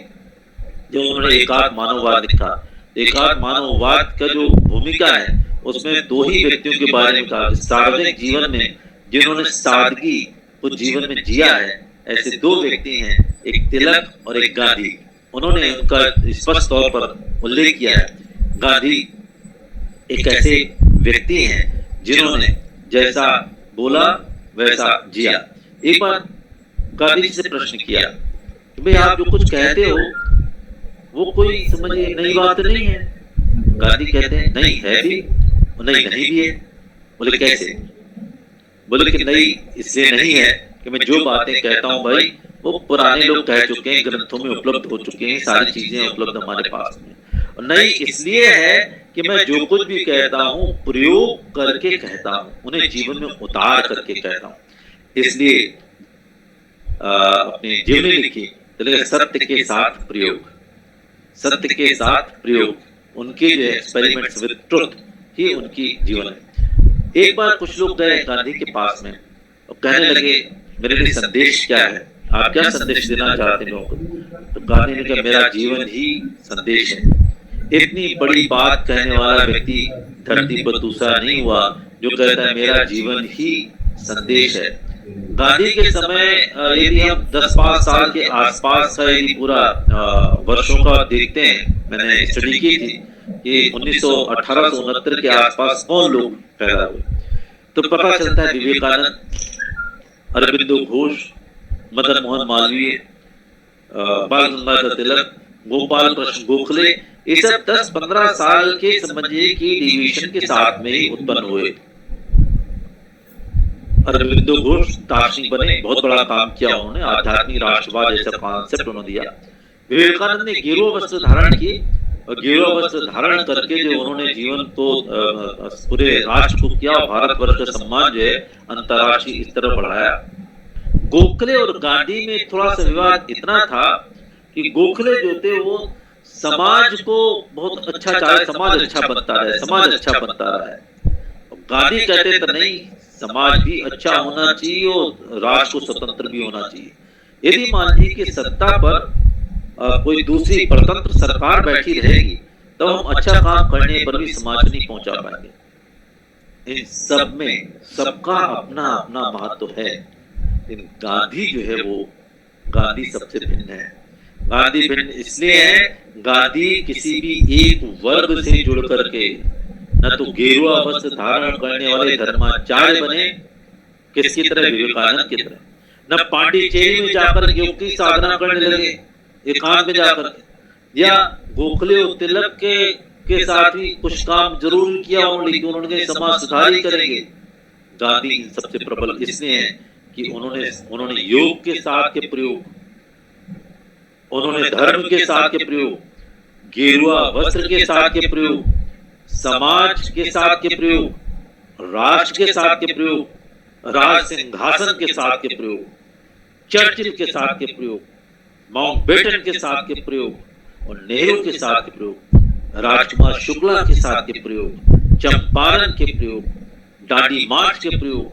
जो उन्होंने एकात्म मानववाद लिखा, एकात्म मानववाद का जो भूमिका है उसमें दो ही व्यक्तियों के बारे में कहा, सार्वजनिक जीवन में जिन्होंने सादगी को जीवन में जिया है, ऐसे दो व्यक्ति हैं, एक तिलक और एक गांधी। उन्होंने उनका स्पष्ट तौर पर उल्लेख किया है। गांधी एक ऐसे व्यक्ति हैं जिन्होंने जैसा बोला वैसा जिया। एक बार गांधी जी से प्रश्न किया कि भाई आप जो कुछ कहते हो वो कोई समझिए नई बात नहीं है। गांधी कहते हैं नहीं है भी और नहीं भी है। बोले कैसे? बोले कि नहीं इसलिए नहीं है कि मैं जो बातें कहता हूं भाई वो पुराने लोग कह चुके हैं, ग्रंथों में उपलब्ध हो चुके हैं, सारी चीजें उपलब्ध हमारे पास में। और नहीं इसलिए है कि मैं जो कुछ भी कहता हूं प्रयोग करके कहता हूं, उन्हें जीवन में उतार करके कहता हूं। इसलिए अपनी जीवनी लिखी तो सत्य के साथ प्रयोग, सत्य के साथ प्रयोग, उनके जो एक्सपेरिमेंट्स विद ट्रुथ ही उनकी जीवन है। एक बार कुछ लोग गए गांधी के पास में और कहने लगे मेरे लिए संदेश क्या है, आप क्या संदेश देना चाहते हैं लोगों को? तो गांधी ने कहा मेरा जीवन ही संदेश है। इतनी बड़ी बात कहने वाला व्यक्ति धरती पर दूसरा नहीं हुआ जो कहता है मेरा जीवन ही संदेश है। गांधी के समय यदि हम 10-5 साल के आसपास का यदि पूरा वर्षों का देखते हैं, मैंने स्टडी की थी कि 1869 के आसपास कौन लोग पैदा हुए, तो पता चलता है विवेकानंद, अरबिंदो घोष, मदन मोहन मालवीय, बाल गंगाधर तिलक, गोपाल कृष्ण गोखले, ये सब 10-15 साल के समझिए कि डिवीजन के साथ में ही उत्पन्न हुए। अरबिंदो घोष दार्शनिक बने, बहुत बड़ा काम किया उन्होंने, आध्यात्मिक राष्ट्रवाद जैसा कॉन्सेप्ट उन्होंने दिया। विवेकानंद ने गेरुआ वस्त्र धारण किए और गेरुआ वस्त्र धारण करके जो उन्होंने जीवन को पूरे राष्ट्र को किया, भारतवर्ष का सम्मान जो है अंतर्राष्ट्रीय इस तरह बढ़ाया। गोखले और गांधी में थोड़ा सा विवाद इतना था कि गोखले जो थे वो समाज को बहुत अच्छा चाहे, समाज अच्छा बनता रहे, समाज अच्छा बनता रहे। गांधी कहते तो नहीं, समाज भी अच्छा होना चाहिए और राष्ट्र को स्वतंत्र भी होना चाहिए। यदि मान लीजिए कि सत्ता पर कोई दूसरी परतंत्र सरकार बैठी रहेगी तो हम अच्छा काम करने पर भी समाज नहीं पहुंचा पाएंगे। इन सब में सबका अपना अपना महत्व है, लेकिन गांधी जो है वो गांधी सबसे भिन्न है। गांधी भिन्न इसलिए है, गांधी किसी भी एक वर्ग से जुड़ करके न तो गेरुआ वस्त्र धारण करने वाले धर्माचार्य बने किसकी तरह, विवेकानंद की तरह, न पांडिचेरी में जाकर योग की साधना करने लगे एकांत में जाकर, या गोखले और तिलक के साथ ही कुछ काम जरूर किया लेकिन उन्होंने समाज सुधार ही करेंगे। गांधी सबसे प्रबल इसलिए है कि उन्होंने योग के साथ के प्रयोग, उन्होंने धर्म के साथ के प्रयोग, गेरुआ वस्त्र के साथ के प्रयोग, समाज के साथ के प्रयोग, राष्ट्र के साथ के प्रयोग, राज सिंहासन के साथ के प्रयोग, चर्चिल के साथ के प्रयोग, माउंटबेटन के साथ के प्रयोग और नेहरू के साथ के प्रयोग, राजकुमार शुक्ला के साथ के प्रयोग, चंपारण के प्रयोग, दांडी मार्च के प्रयोग,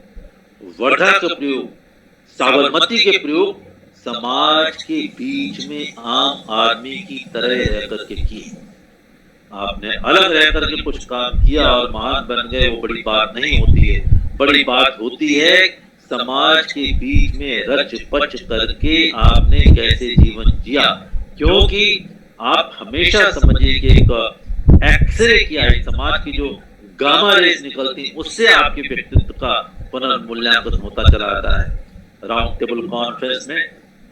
वर्धा के प्रयोग, साबरमती के प्रयोग समाज के बीच में आम आदमी की तरह रह करके किए। आपने अलग रह करके कुछ काम किया और महान बन गए, वो बड़ी बात नहीं होती है। बड़ी बात होती है समाज के बीच में रच पच करके आपने कैसे जीवन जिया, क्योंकि आप हमेशा समझिए कि एक एक्सरे किया है, समाज की जो गामा रेस निकलती उससे आपके व्यक्तित्व का पुनर्मूल्यांकन होता चला आता है। राउंड टेबल कॉन्फ्रेंस में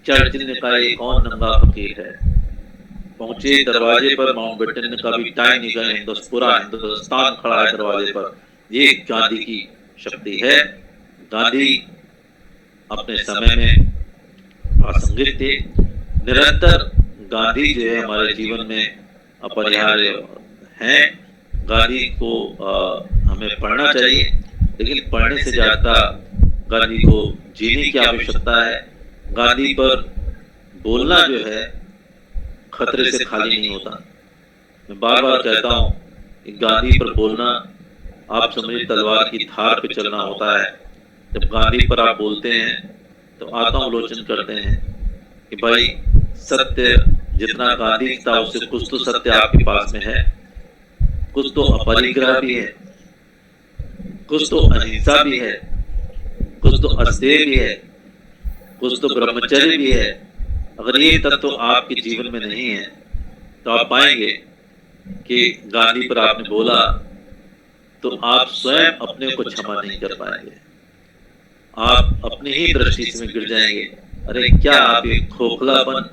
चर्चिल ने कहा ये कौन नंगा फकीर है, पहुंचे दरवाजे पर माउंटबेटन ने कभी टाइम निकल पूरा हिंदुस्तान खड़ा है दरवाजे पर। ये गांधी की शक्ति है। गांधी अपने समय में प्रासंगिक थे। निरंतर गांधी जो है हमारे जीवन में अपरिहार्य हैं। गांधी को हमें पढ़ना चाहिए, लेकिन पढ़ने से ज्यादा गांधी को जीने की आवश्यकता है। गांधी पर बोलना जो है खतरे से खाली नहीं होता। मैं बार बार कहता हूँ कि गांधी पर बोलना आप समझिए तलवार की धार पे चलना होता है। जब गांधी पर आप बोलते हैं तो आत्मावलोकन करते हैं कि भाई सत्य जितना गांधी था उससे कुछ तो सत्य आपके पास में है, कुछ तो अपरिग्रह भी है, कुछ तो अहिंसा भी है, कुछ तो अस्तेय भी है, कुछ तो ब्रह्मचर्य भी है। अगर ये तत्व तो आपके जीवन में नहीं है तो आप पाएंगे कि गांधी पर आपने बोला तो आप स्वयं अपने को क्षमा नहीं कर पाएंगे। आप अपनी ही दृष्टि से गिर जाएंगे। अरे क्या आप ये खोखलापन,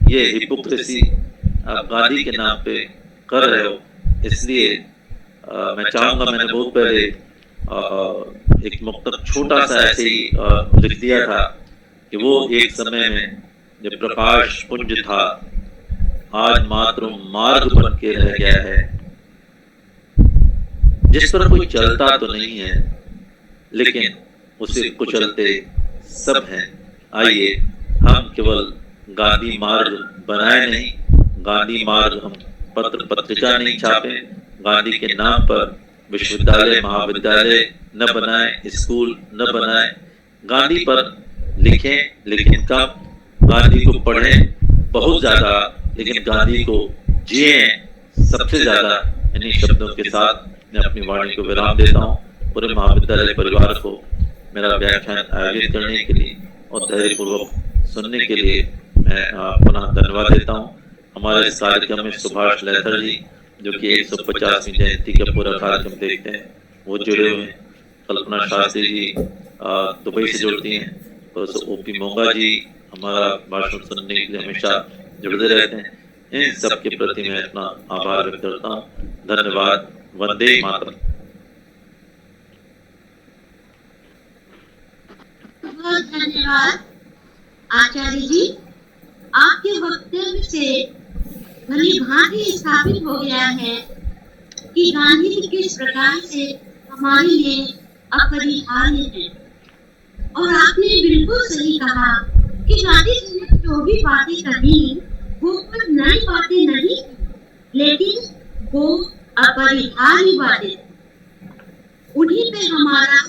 ये हिपोक्रेसी आप गांधी के नाम पे कर रहे हो। इसलिए मैं चाहूंगा, मैंने बहुत पहले एक मुक्तक छोटा सा ऐसे ही लिख दिया था कि वो एक समय में जब प्रकाश पुंज था आज मात्र मार्ग बन के रह गया है, जिस पर कोई चलता तो नहीं है लेकिन उसे कुचलते सब हैं। आइए हम केवल गांधी मार्ग बनाए नहीं, गांधी मार्ग हम पत्र पत्रिका नहीं छापे, गांधी के नाम पर विश्वविद्यालय महाविद्यालय न बनाए, स्कूल न बनाए, गांधी पर लिखें लेकिन कम, गांधी को पढ़ें बहुत ज्यादा लेकिन गांधी को जिए सबसे ज्यादा। इन्हीं शब्दों के साथ मैं अपनी वाणी को विराम देता हूँ। पूरे महाविद्यालय परिवार को मेरा व्याख्यान आयोजित करने के लिए और धैर्यपूर्वक सुनने के लिए मैं पुनः धन्यवाद देता हूँ। हमारे इस कार्यक्रम में सुभाष लेथर जी जो कि 150वीं जयंती का पूरा कार्यक्रम देखते हैं वो जुड़े हुए हैं। कल्पना शास्त्री जी दुबई से जुड़ती हैं, तो ओपी मोंगा जी हमारा भाषण सुनने के लिए हमेशा जुड़ते रहते हैं। इन सब के प्रति मैं अपना आभार व्यक्त करता हूँ। धन्यवाद। वंदे मातरम। बहुत धन्यवाद आचार्य जी। आपके वक्तव्य से भली भांति स्थापित हो गया है कि गांधी जी किस प्रकार से हमारे लिए अपरिहार्य है। और आपने बिल्कुल सही कहा कि गांधी जी ने जो भी बातें कही वो कोई नई बातें नहीं, लेकिन वो अपरिहार्य बातें, उन्हीं पे हमारा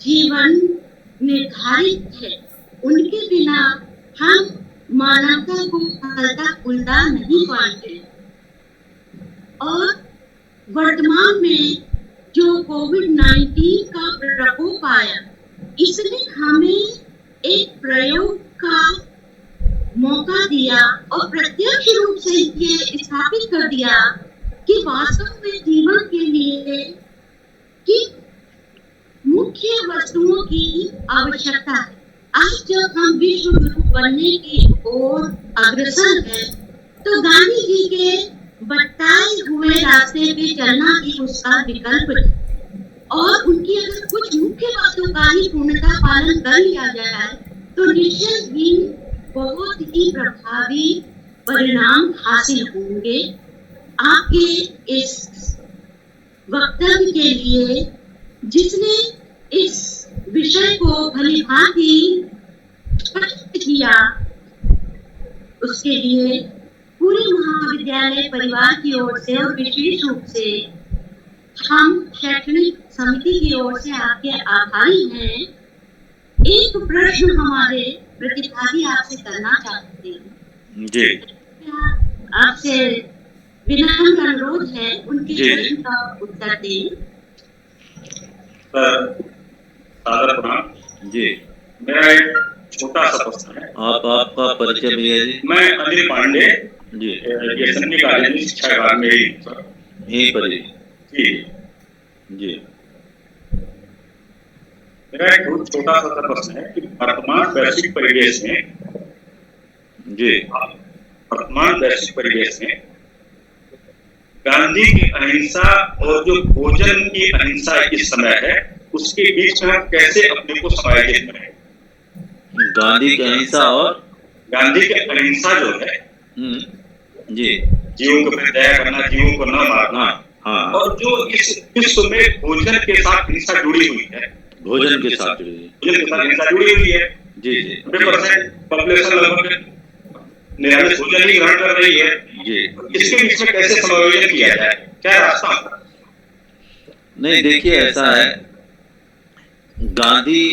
जीवन निर्धारित है। उनके बिना हम मानवता को हल्का फुल्का नहीं पाएंगे। और वर्तमान में जो कोविड-19 का प्रकोप आया, इसने हमें एक प्रयोग का मौका दिया और प्रत्यक्ष रूप से ये स्थापित कर दिया कि वास्तव में जीवन के लिए कि मुख्य वस्तुओं की आवश्यकता है। आज जब हम विश्व गुरु बनने की ओर अग्रसर हैं, तो गांधी जी के बताए हुए रास्ते पे चलना ही उसका विकल्प है। और उनकी अगर कुछ मुख्य बातों का ही पूर्णतः पालन कर लिया जाए तो निश्चित ही बहुत ही प्रभावी परिणाम हासिल होंगे। आपके इस वक्तव्य के लिए, जिसने इस विषय को भली भांति स्पष्ट किया, उसके लिए पूरे महाविद्यालय परिवार की ओर से और विशेष रूप से हम शैक्षणिक समिति की ओर से आपके आभारी हैं। एक प्रश्न हमारे प्रतिभागी आपसे करना चाहते हैं। जी। आपसे विनम्र अनुरोध है उनके जी। प्रश्न का उत्तर दें। सर, सादर प्रणाम। जी, मेरा एक छोटा सा प्रश्न है। आपका परिचय भैया जी। मैं अनिल पांडे, जी, एसएनपी कॉलेज में शिक्षा विभाग में ही हूँ सर। यहीं पर ही। जी, जी, मेरा एक बहुत छोटा सा प्रश्न है कि वर्तमान वैश्विक परिवेश में गांधी की अहिंसा और जो भोजन की अहिंसा इस समय है, उसके बीच में हम कैसे अपने को समायोजित करें? गांधी की अहिंसा और गांधी की अहिंसा जो है, जी, जीवों को दया करना, जीवों को न मारना, हाँ, और जो इस विश्व में भोजन के साथ हिंसा जुड़ी हुई है, भोजन के साथ जुड़ी हुई। भोजन के साथ हिंसा जुड़ी हुई है। जी जी 90% पॉपुलेशन लगभग निरामिष भोजन ही ग्रहण कर रही है। जी। इसके बीच में कैसे समायोजन किया जाए, क्या रास्ता होगा? नहीं, देखिए ऐसा है, गांधी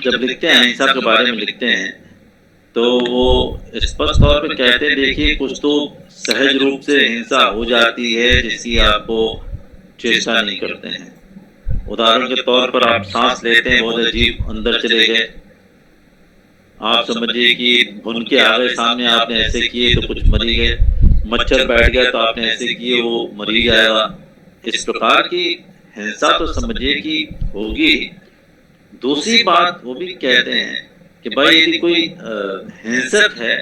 जब लिखते हैं अहिंसा के बारे में लिखते हैं तो वो स्पष्ट तौर पे कहते हैं, देखिए कुछ तो सहज रूप से हिंसा हो जाती है जिसकी आपको चेष्टा नहीं करते हैं। उदाहरण के तौर पर आप सांस लेते हैं, बहुत अजीब अंदर चले गए, आप समझिए कि भुन के आ गए सामने, आपने ऐसे किए तो कुछ मर ही गए, मच्छर बैठ गया तो आपने ऐसे किए वो मर ही जाएगा। इस प्रकार की हिंसा तो समझिए कि होगी। दूसरी बात वो भी कहते हैं कि भाई यदि कोई हिंसक है,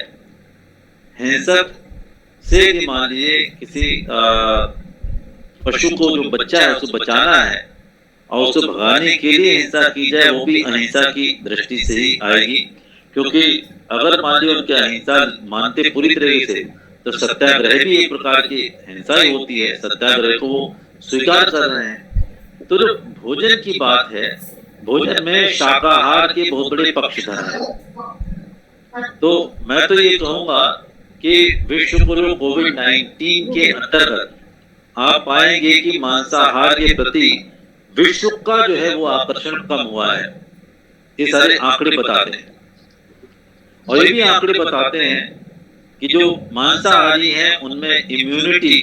हिंसक से भी मान लीजिए किसी पशु को जो बच्चा है उसको बचाना है और उसे भगाने के लिए हिंसा की जाए, वो भी अहिंसा की दृष्टि से ही आएगी। क्योंकि अगर मान लीजिए उनकी अहिंसा मानते पूरी तरीके से तो सत्याग्रह भी एक प्रकार की हिंसा ही होती है, सत्याग्रह को वो स्वीकार कर रहे हैं। तो जो भोजन की बात है, भोजन में शाकाहार के बहुत बड़े पक्षधर हैं। तो मैं तो ये कहूंगा कि विश्व गुरु कोविड-19 के अंतर्गत आप पाएंगे कि मांसाहार के प्रति विश्व का जो है वो आकर्षण कम हुआ है। ये सारे आंकड़े बताते हैं, और ये भी आंकड़े बताते हैं कि जो मांसाहारी हैं उनमें इम्यूनिटी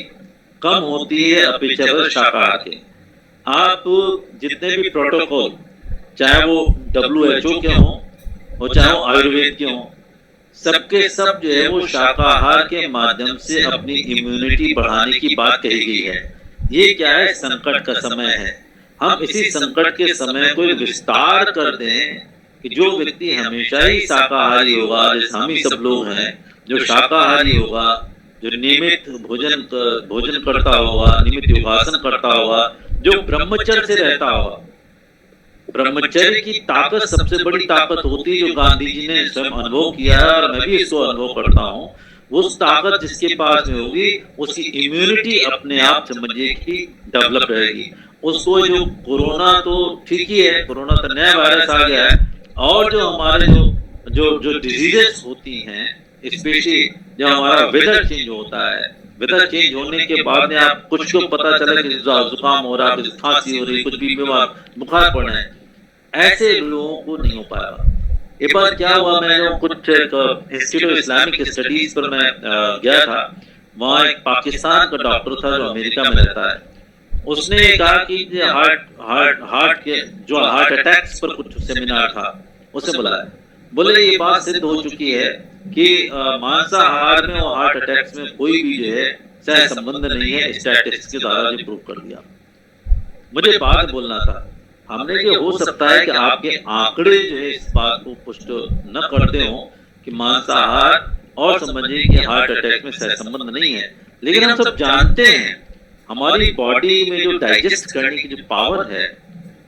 कम होती है अपेक्षाकृत शाकाहार के। आप जितने भी प्रोटोकॉल, चाहे वो WHO के हों और चाहे वो आयुर्वेद के हों, सबके सब जो है वो शाकाहार के माध्यम से अपनी इम्यूनिटी बढ़ाने की बात कही गई है। ये क्या है, संकट का समय है। हम इसी संकट के समय को विस्तार कर दें कि जो व्यक्ति हमेशा ही शाकाहारी होगा, जैसे हम ही सब लोग हैं, जो शाकाहारी होगा, जो नियमित भोजन करता होगा, नियमित योगासन करता होगा, जो ब्रह्मचर्य से रहता होगा। ब्रह्मचर्य की ताकत सबसे बड़ी ताकत होती है, जो गांधी जी ने स्वयं अनुभव किया है और मैं भी इसको अनुभव करता हूँ। उस ताकत जिसके पास में होगी उसकी इम्यूनिटी अपने आप समझिए कि डेवलप रहेगी। उसको जो कोरोना तो ठीक ही है, कोरोना तो नया वायरस आ गया है, और जो हमारे जो डिजीजेस होती हैं, स्पेशली जब हमारा वेदर चेंज होता है, वेदर चेंज होने के बाद में आप कुछ को पता चला कि जुकाम हो रहा है, कुछ खांसी हो रही, कुछ भी बीमार बुखार पड़ना है, ऐसे लोगों को नहीं हो पाएगा। एक बार क्या हुआ, मैं जो कुछ इंस्टीट्यूट ऑफ इस्लामिक स्टडीज पर मैं गया था, वहाँ एक पाकिस्तान का डॉक्टर था जो अमेरिका में रहता है। उसने कहा कि हार्ट के जो हार्ट अटैक्स पर कुछ सेमिनार था, उसने बोले ये बात सिद्ध हो चुकी है कि मांसाहार में और हार्ट अटैक्स में कोई भी जो है सह संबंध नहीं है, स्टैटिस्टिक्स के द्वारा भी प्रूव कर दिया। मुझे बात बोलना था, हमने ये हो सकता है कि आपके आंकड़े जो है इस बात को पुष्ट न करते हो कि मांसाहार और समझिए कि हार्ट अटैक में सह संबंध नहीं है, लेकिन हम सब जानते हैं हमारी बॉडी में जो डाइजेस्ट करने की जो पावर है,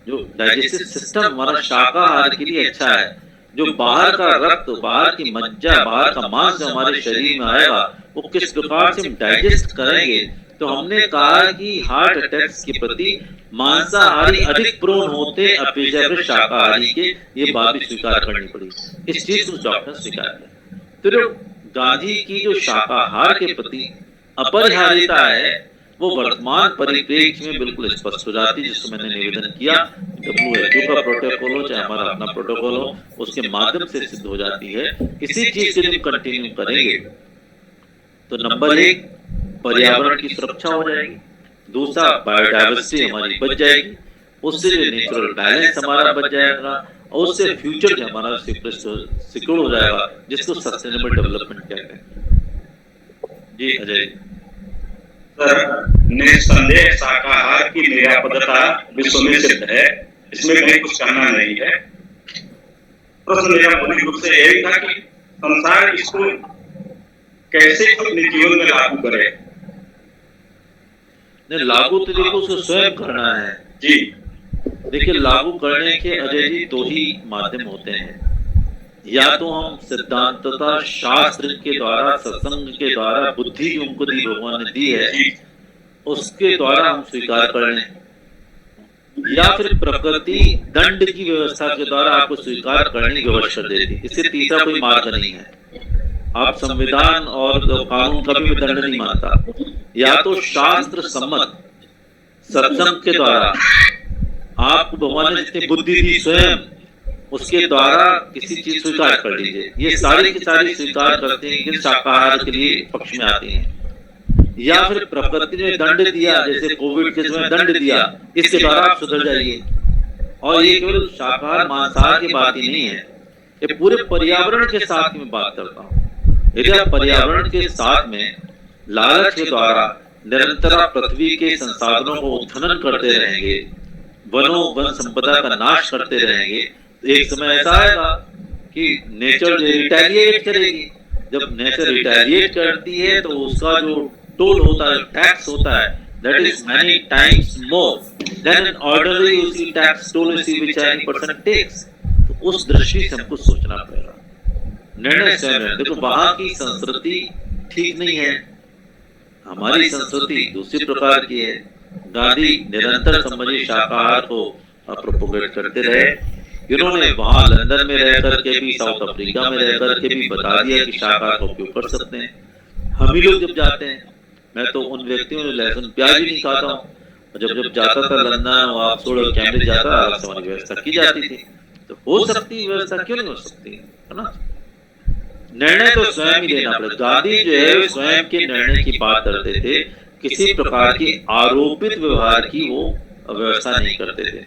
जो डाइजेस्टिव सिस्टम हमारा शाकाहार के लिए अच्छा है। जो बाहर का रक्त, बाहर की मज्जा, बाहर का मांस जो हमारे शरीर में आएगा वो किस प्रकार से हम डाइजेस्ट करेंगे। तो हमने कहा कि हार्ट अटैक्स के प्रति मांसाहारी अधिक प्रोन होते अपेक्षाकृत शाकाहारी के, ये बात भी स्वीकार करनी पड़ी। इस चीज को डॉक्टर स्वीकार किया। तो जो गांधी की जो शाकाहार के प्रति अपरिहार्यता है वो वर्तमान परिप्रेक्ष्य में बिल्कुल स्पष्ट हो जाती है, जिसको मैंने निवेदन किया। WHO का प्रोटोकॉल हो चाहे हमारा अपना प्रोटोकॉल हो, उसके माध्यम से सिद्ध हो जाती है। इसी चीज के लिए कंटिन्यू करेंगे तो नंबर 1 पर्यावरण की सुरक्षा हो जाएगी, दूसरा बायोडाइवर्सिटी हमारी बच जाएगी, उससे जो नेचुरल बैलेंस हमारा बच जाएगा और उससे फ्यूचर जो हमारा सिक्योर हो जाएगा, जिसको सस्टेनेबल डेवलपमेंट कहते हैं। जी अजय। सर, निस्संदेह शाकाहार की निरापदता विश्व में सिद्ध है, इसमें कहीं कुछ कहना नहीं है। प्रश्न मेरा मौलिक रूप से यही था कि संसार इसको कैसे अपने जीवन में लागू करे। नहीं, लागू तो देखो उसको स्वयं करना है जी। देखिए, लागू करने के अजय जी दो ही माध्यम होते हैं, या तो हम सिद्धांतता शास्त्र के द्वारा, सत्संग के द्वारा, बुद्धि जो उनको दी भगवान ने दी है उसके द्वारा हम स्वीकार कर लें, या फिर प्रकृति दंड की व्यवस्था के द्वारा आपको स्वीकार करने की व्यवस्था देती, इससे तीसरा कोई मार्ग नहीं है। आप संविधान और कानून कभी भी दंड नहीं मानता, या तो शास्त्र सम्मत सत्संग के द्वारा आपको भगवान ने जितनी बुद्धि दी स्वयं उसके द्वारा किसी चीज स्वीकार कर लीजिए। ये सारी की सारी स्वीकार करते हैं कि शाकाहार के लिए पक्ष में आते हैं, या फिर प्रकृति ने दंड दिया, जैसे कोविड के समय दंड दिया, इसके द्वारा आप सुधर जाइए। और ये केवल शाकाहार मांसाहार की बात ही नहीं है, ये पूरे पर्यावरण के साथ में बात करता हूँ। यदि आप पर्यावरण के साथ में लालच के द्वारा निरंतर पृथ्वी के संसाधनों को उत्खनन करते रहेंगे, वनों वन संपदा का नाश करते रहेंगे, तो एक समय ऐसा आएगा कि नेचर रिटेलिएट करेगी। जब नेचर रिटेलिएट करती है तो उसका जो टोल होता है, टैक्स होता है, that is many times more than an ordinary उसी tax toll which any person takes। तो उस दृष्टि से हमको सोचना पड़ेगा, निर्णय स्वयं। देखो, वहां की संस्कृति ठीक नहीं है, हमारी संस्कृति दूसरी प्रकार की है। गांधी निरंतर समझिए शाकाहार को प्रोपोगेट करते रहे। इन्होंने वहां लंदन में रह करके भी, साउथ अफ्रीका में रह करके भी बता दिया कि शाकाहार का उपयोग कर सकते हैं। हम ही लोग जब जाते हैं, मैं तो उन व्यक्तियों ने लहसुन प्याज भी नहीं खाता हूँ, जब जाता था लंदन, ऑक्सफोर्ड और कैम्ब्रिज जाता, अलग से हमारी व्यवस्था की जाती थी। तो हो सकती व्यवस्था, क्यों नहीं हो सकती, है ना? निर्णय तो स्वयं ही लेना पड़ेगा। गांधी जो है स्वयं के निर्णय की बात करते थे, किसी प्रकार की आरोपित व्यवहार की वो व्यवस्था नहीं करते थे।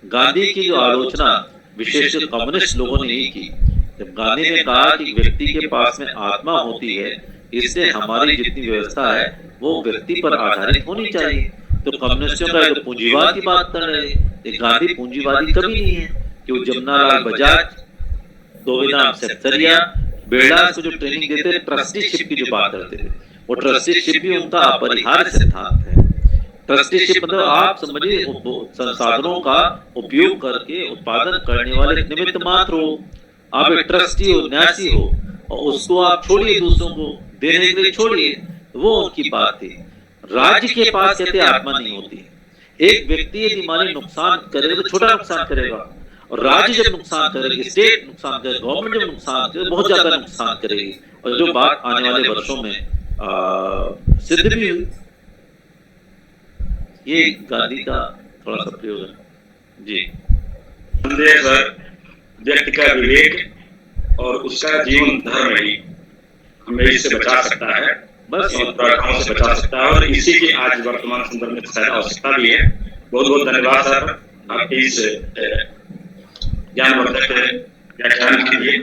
गांधी की जो आलोचना विशेषकर कम्युनिस्ट लोगों ने नहीं की, जब गांधी ने कहा कि व्यक्ति के पास में आत्मा होती है, इसलिए हमारी जितनी व्यवस्था है वो व्यक्ति पर आधारित होनी चाहिए, तो कम्युनिस्टों का तो पूंजीवाद की बात कर रहे हैं। गांधी पूंजीवादी कभी नहीं है कि वो जमुनालाल बजाज, गोविंद सेक्सरिया, बेड़ा को जो ट्रेनिंग देते, ट्रस्टीशिप की जो बात करते थे, वो ट्रस्टीशिप भी उनका अपरिहार्य सिद्धांत है। ट्रस्टीशिप मतलब आप समझिए संसाधनों का उपयोग करके उत्पादन करने वाले निमित्त मात्र हो, आप एक ट्रस्टी हो, न्यासी हो, और उसको आप छोड़िए, दूसरों को देने के लिए छोड़िए, वो उनकी बात थी। राज्य के पास कहते आत्मा नहीं होती। एक व्यक्ति यदि माने नुकसान करेगा तो छोटा नुकसान करेगा, और राज्य जब नुकसान करेगी, स्टेट नुकसान करेगी, गवर्नमेंट जब नुकसान करेगी, बहुत ज्यादा नुकसान करेगी, और जो बात आने वाले वर्षों में सिद्ध भी हुई। ये गांधी का थोड़ा सा प्रयोग है। जी सर, व्यक्ति का विवेक और उसका जीवन धर्म ही हमें इससे बचा सकता है, बस दुर्घटनाओं से बचा सकता है, और इसी की आज वर्तमान संदर्भ में शायद आवश्यकता भी है। बहुत बहुत धन्यवाद सर आपके इस ज्ञानवर्धक व्याख्यान के लिए।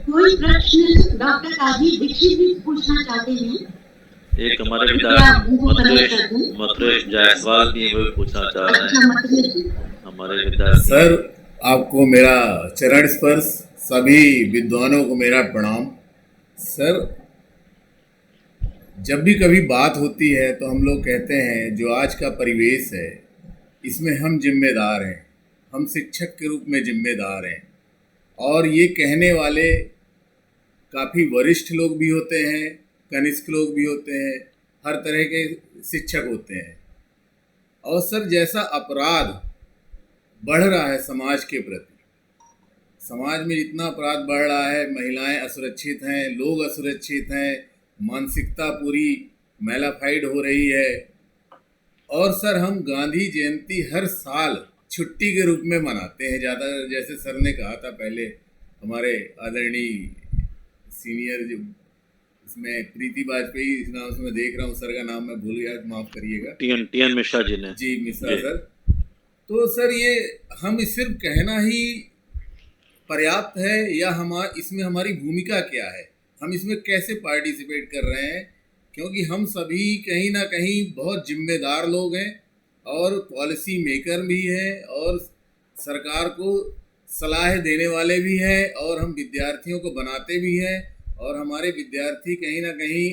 कोई प्रश्न डॉक्टर राजीव दीक्षित भी पूछना चाहते हैं? एक हमारे विद्यार्थी मथुरेश जायसवाल भी वो पूछना चाह रहे हैं। हमारे विद्यार्थी सर, आपको मेरा चरण स्पर्श, सभी विद्वानों को मेरा प्रणाम। सर, जब भी कभी बात होती है तो हम लोग कहते हैं जो आज का परिवेश है इसमें हम जिम्मेदार हैं, हम शिक्षक के रूप में जिम्मेदार हैं, और ये कहने वाले काफ़ी वरिष्ठ लोग भी होते हैं, कनिष्ठ लोग भी होते हैं, हर तरह के शिक्षक होते हैं। और सर, जैसा अपराध बढ़ रहा है समाज के प्रति, समाज में जितना अपराध बढ़ रहा है, महिलाएं असुरक्षित हैं, लोग असुरक्षित हैं, मानसिकता पूरी मैलाफाइड हो रही है। और सर, हम गांधी जयंती हर साल छुट्टी के रूप में मनाते हैं ज़्यादा, जैसे सर ने कहा था पहले, हमारे आदरणीय सीनियर जो इसमें प्रीति वाजपेयी इस नाम से मैं देख रहा हूँ, सर का नाम मैं भूल गया, माफ करिएगा। टी एन मिश्रा जी ने। जी मिश्रा सर। तो सर ये हम सिर्फ कहना ही पर्याप्त है या इसमें हमारी भूमिका क्या है, हम इसमें कैसे पार्टिसिपेट कर रहे हैं? क्योंकि हम सभी कहीं ना कहीं बहुत जिम्मेदार लोग हैं और पॉलिसी मेकर भी हैं और सरकार को सलाह देने वाले भी हैं और हम विद्यार्थियों को बनाते भी हैं और हमारे विद्यार्थी कहीं ना कहीं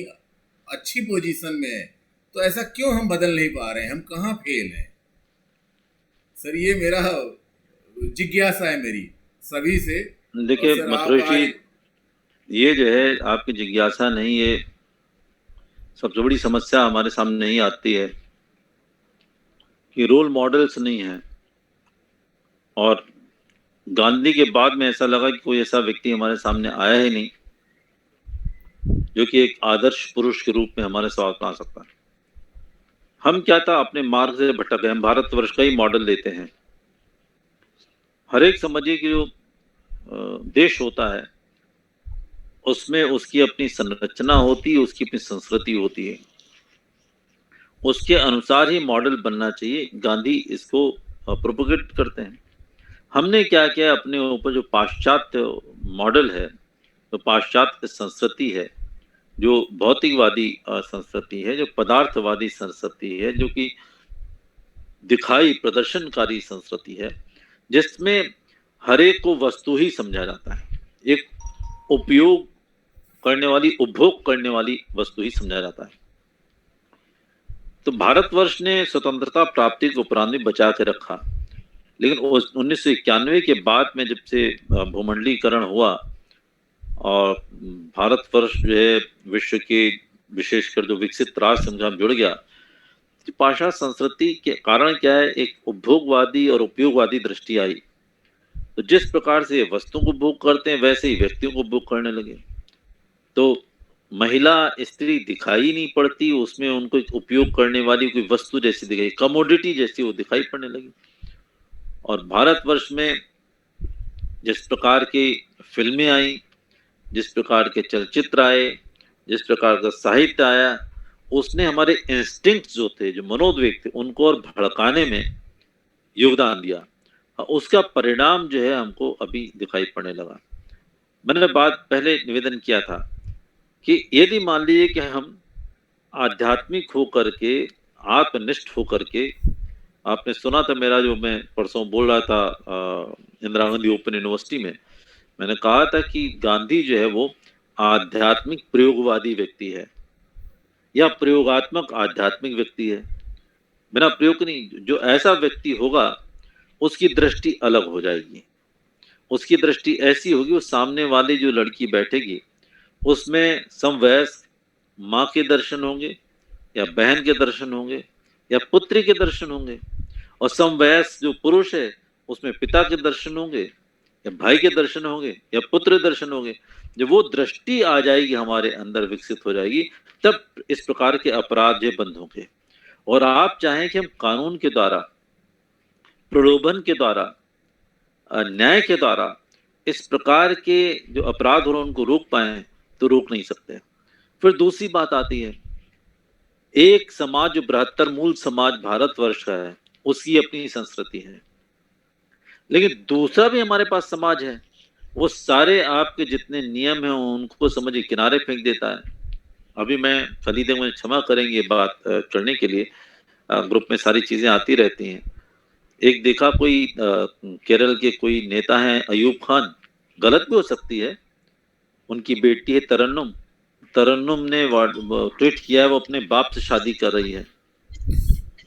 अच्छी पोजीशन में है। तो ऐसा क्यों हम बदल नहीं पा रहे हैं, हम कहाँ फेल हैं? सर ये मेरा जिज्ञासा है मेरी सभी से। देखिए मथुरेश जी, ये जो है आपकी जिज्ञासा नहीं, ये सबसे बड़ी समस्या हमारे सामने नहीं आती है कि रोल मॉडल्स नहीं है। और गांधी के बाद में ऐसा लगा कि कोई ऐसा व्यक्ति हमारे सामने आया ही नहीं जो कि एक आदर्श पुरुष के रूप में हमारे साथ आ सकता है। हम क्या था, अपने मार्ग से भटक गए। हम भारतवर्ष का ही मॉडल लेते हैं। हर एक समझिए कि जो देश होता है उसमें उसकी अपनी संरचना होती है, उसकी अपनी संस्कृति होती है, उसके अनुसार ही मॉडल बनना चाहिए। गांधी इसको प्रोपोगेट करते हैं। हमने क्या किया, अपने ऊपर जो पाश्चात्य मॉडल है, जो पाश्चात्य संस्कृति है, जो भौतिकवादी संस्कृति है, जो पदार्थवादी संस्कृति है, जो कि दिखाई प्रदर्शनकारी संस्कृति है, जिसमें हर एक को वस्तु ही समझा जाता है, एक उपयोग करने वाली, उपभोग करने वाली वस्तु ही समझा जाता है। तो भारतवर्ष ने स्वतंत्रता प्राप्ति को उपरांत में बचा के रखा, लेकिन 1991 के बाद में जब से भूमंडलीकरण हुआ और भारतवर्ष जो है विश्व के विशेषकर जो विकसित राष्ट्र संघ में जुड़ गया, तो पाश्चात्य संस्कृति के कारण क्या है, एक उपभोगवादी और उपयोगवादी दृष्टि आई। तो जिस प्रकार से वस्तुओं को उपभोग करते हैं वैसे ही व्यक्तियों को उपभोग करने लगे। तो महिला स्त्री दिखाई नहीं पड़ती, उसमें उनको एक उपयोग करने वाली कोई वस्तु जैसी दिखाई, कमोडिटी जैसी वो दिखाई पड़ने लगी। और भारतवर्ष में जिस प्रकार की फिल्में आई, जिस प्रकार के चलचित्र आए, जिस प्रकार का साहित्य आया, उसने हमारे इंस्टिंक्ट्स जो थे, जो मनोद्वेग थे, उनको और भड़काने में योगदान दिया। उसका परिणाम जो है हमको अभी दिखाई पड़ने लगा। मैंने बात पहले निवेदन किया था कि यदि मान लीजिए कि हम आध्यात्मिक होकर के, आत्मनिष्ठ होकर के, आपने सुना था मेरा जो मैं परसों बोल रहा था इंदिरा गांधी ओपन यूनिवर्सिटी में, मैंने कहा था कि गांधी जो है वो आध्यात्मिक प्रयोगवादी व्यक्ति है या प्रयोगात्मक आध्यात्मिक व्यक्ति है। बिना प्रयोग नहीं, जो ऐसा व्यक्ति होगा उसकी दृष्टि अलग हो जाएगी। उसकी दृष्टि ऐसी होगी, वो सामने वाली जो लड़की बैठेगी उसमें समवयस्क माँ के दर्शन होंगे या बहन के दर्शन होंगे या पुत्री के दर्शन होंगे, और समवयस्क जो पुरुष है उसमें पिता के दर्शन होंगे या भाई के दर्शन होंगे या पुत्र दर्शन होंगे। जब वो दृष्टि आ जाएगी, हमारे अंदर विकसित हो जाएगी, तब इस प्रकार के अपराध बंद होंगे। और आप चाहें कि हम कानून के द्वारा, प्रलोभन के द्वारा, न्याय के द्वारा इस प्रकार के जो अपराध हो रहे हैं उनको रोक पाए, तो रोक नहीं सकते। फिर दूसरी बात आती है, एक समाज जो बृहत्तर मूल समाज भारतवर्ष का है, उसकी अपनी संस्कृति है, लेकिन दूसरा भी हमारे पास समाज है, वो सारे आपके जितने नियम हैं उनको समझिए किनारे फेंक देता है। अभी मैं खलीदे, मुझे क्षमा करेंगे बात करने के लिए, ग्रुप में सारी चीजें आती रहती हैं। एक देखा कोई केरल के कोई नेता हैं अयूब खान, गलत भी हो सकती है, उनकी बेटी है तरन्नुम ने ट्वीट किया है वो अपने बाप से शादी कर रही है।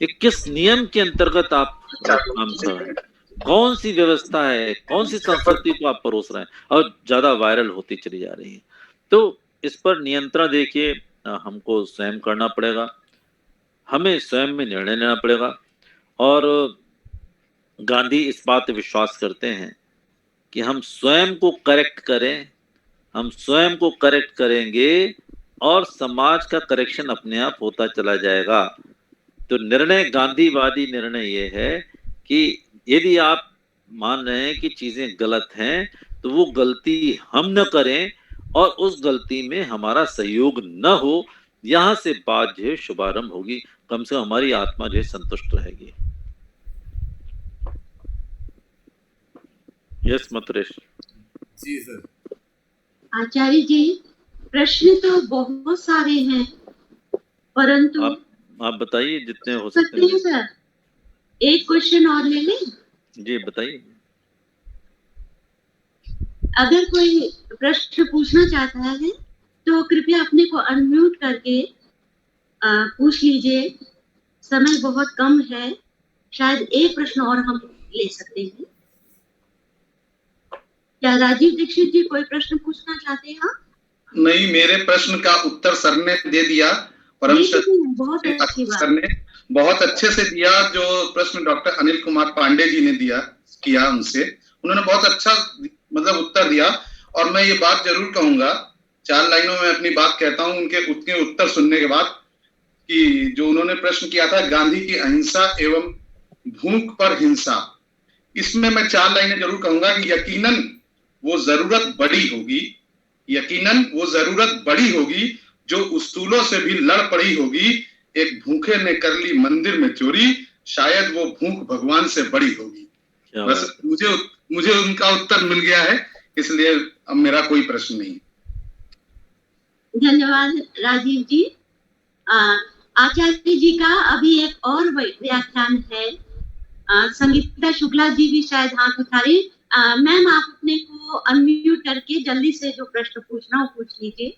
ये किस नियम के अंतर्गत आप काम कर रहे हैं? कौन सी व्यवस्था है, कौन सी संस्कृति को आप परोस रहे हैं? और ज्यादा वायरल होती चली जा रही है। तो इस पर नियंत्रण देखिए हमको स्वयं करना पड़ेगा, हमें स्वयं में निर्णय लेना पड़ेगा। और गांधी इस बात पे विश्वास करते हैं कि हम स्वयं को करेक्ट करें, हम स्वयं को करेक्ट करेंगे और समाज का करेक्शन अपने आप होता चला जाएगा। तो निर्णय, गांधीवादी निर्णय ये है कि यदि आप मान रहे हैं कि चीजें गलत हैं तो वो गलती हम न करें और उस गलती में हमारा सहयोग न हो, यहाँ से बात जो है शुभारंभ होगी, कम से कम हमारी आत्मा जो है संतुष्ट रहेगी। यस मतरेश जी सर। आचार्य जी, प्रश्न तो बहुत सारे हैं, परंतु आप बताइए जितने हो सकते सकते हैं हैं। सर, एक क्वेश्चन और ले लें? जी बताइए। अगर कोई प्रश्न पूछना चाहता है तो कृपया अपने को अनम्यूट करके पूछ लीजिए। समय बहुत कम है, शायद एक प्रश्न और हम ले सकते हैं। क्या राजीव दीक्षित जी कोई प्रश्न पूछना चाहते हैं? नहीं, मेरे प्रश्न का उत्तर सर ने दे दिया। परम बहुत अच्छी बात। सर ने बहुत अच्छे से दिया। जो प्रश्न डॉक्टर अनिल कुमार पांडे जी ने किया उनसे, उन्होंने बहुत अच्छा मतलब उत्तर दिया। और मैं ये बात जरूर कहूंगा, 4 लाइनों में अपनी बात कहता हूं उनके उत्तर सुनने के बाद, कि जो उन्होंने प्रश्न किया था गांधी की अहिंसा एवं भूख पर हिंसा, इसमें मैं 4 लाइनें जरूर कहूंगा कि यकीनन वो जरूरत बड़ी होगी जो उसूलों से भी लड़ पड़ी होगी। एक भूखे ने कर ली मंदिर में चोरी, शायद वो भूख भगवान से बड़ी होगी। बस मुझे उनका उत्तर मिल गया है, इसलिए अब मेरा कोई प्रश्न नहीं। धन्यवाद राजीव जी। आचार्य जी का अभी एक और व्याख्यान है। संगीता शुक्ला जी भी शायद हाथ उठा रही। मैम, आप अपने को अनम्यूट करके जल्दी से जो प्रश्न पूछना हो पूछ लीजिए।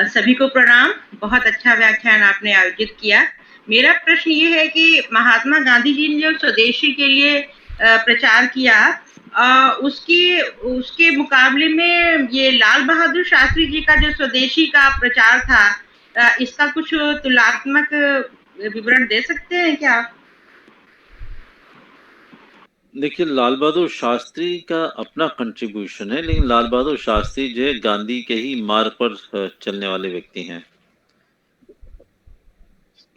सभी को प्रणाम। बहुत अच्छा व्याख्यान आपने आयोजित किया। मेरा प्रश्न ये है कि महात्मा गांधी जी ने जो स्वदेशी के लिए प्रचार किया, उसके मुकाबले में ये लाल बहादुर शास्त्री जी का जो स्वदेशी का प्रचार था, इसका कुछ तुलनात्मक विवरण दे सकते हैं क्या? देखिए, लाल बहादुर शास्त्री का अपना कंट्रीब्यूशन है, लेकिन लाल बहादुर शास्त्री जो है गांधी के ही मार्ग पर चलने वाले व्यक्ति हैं।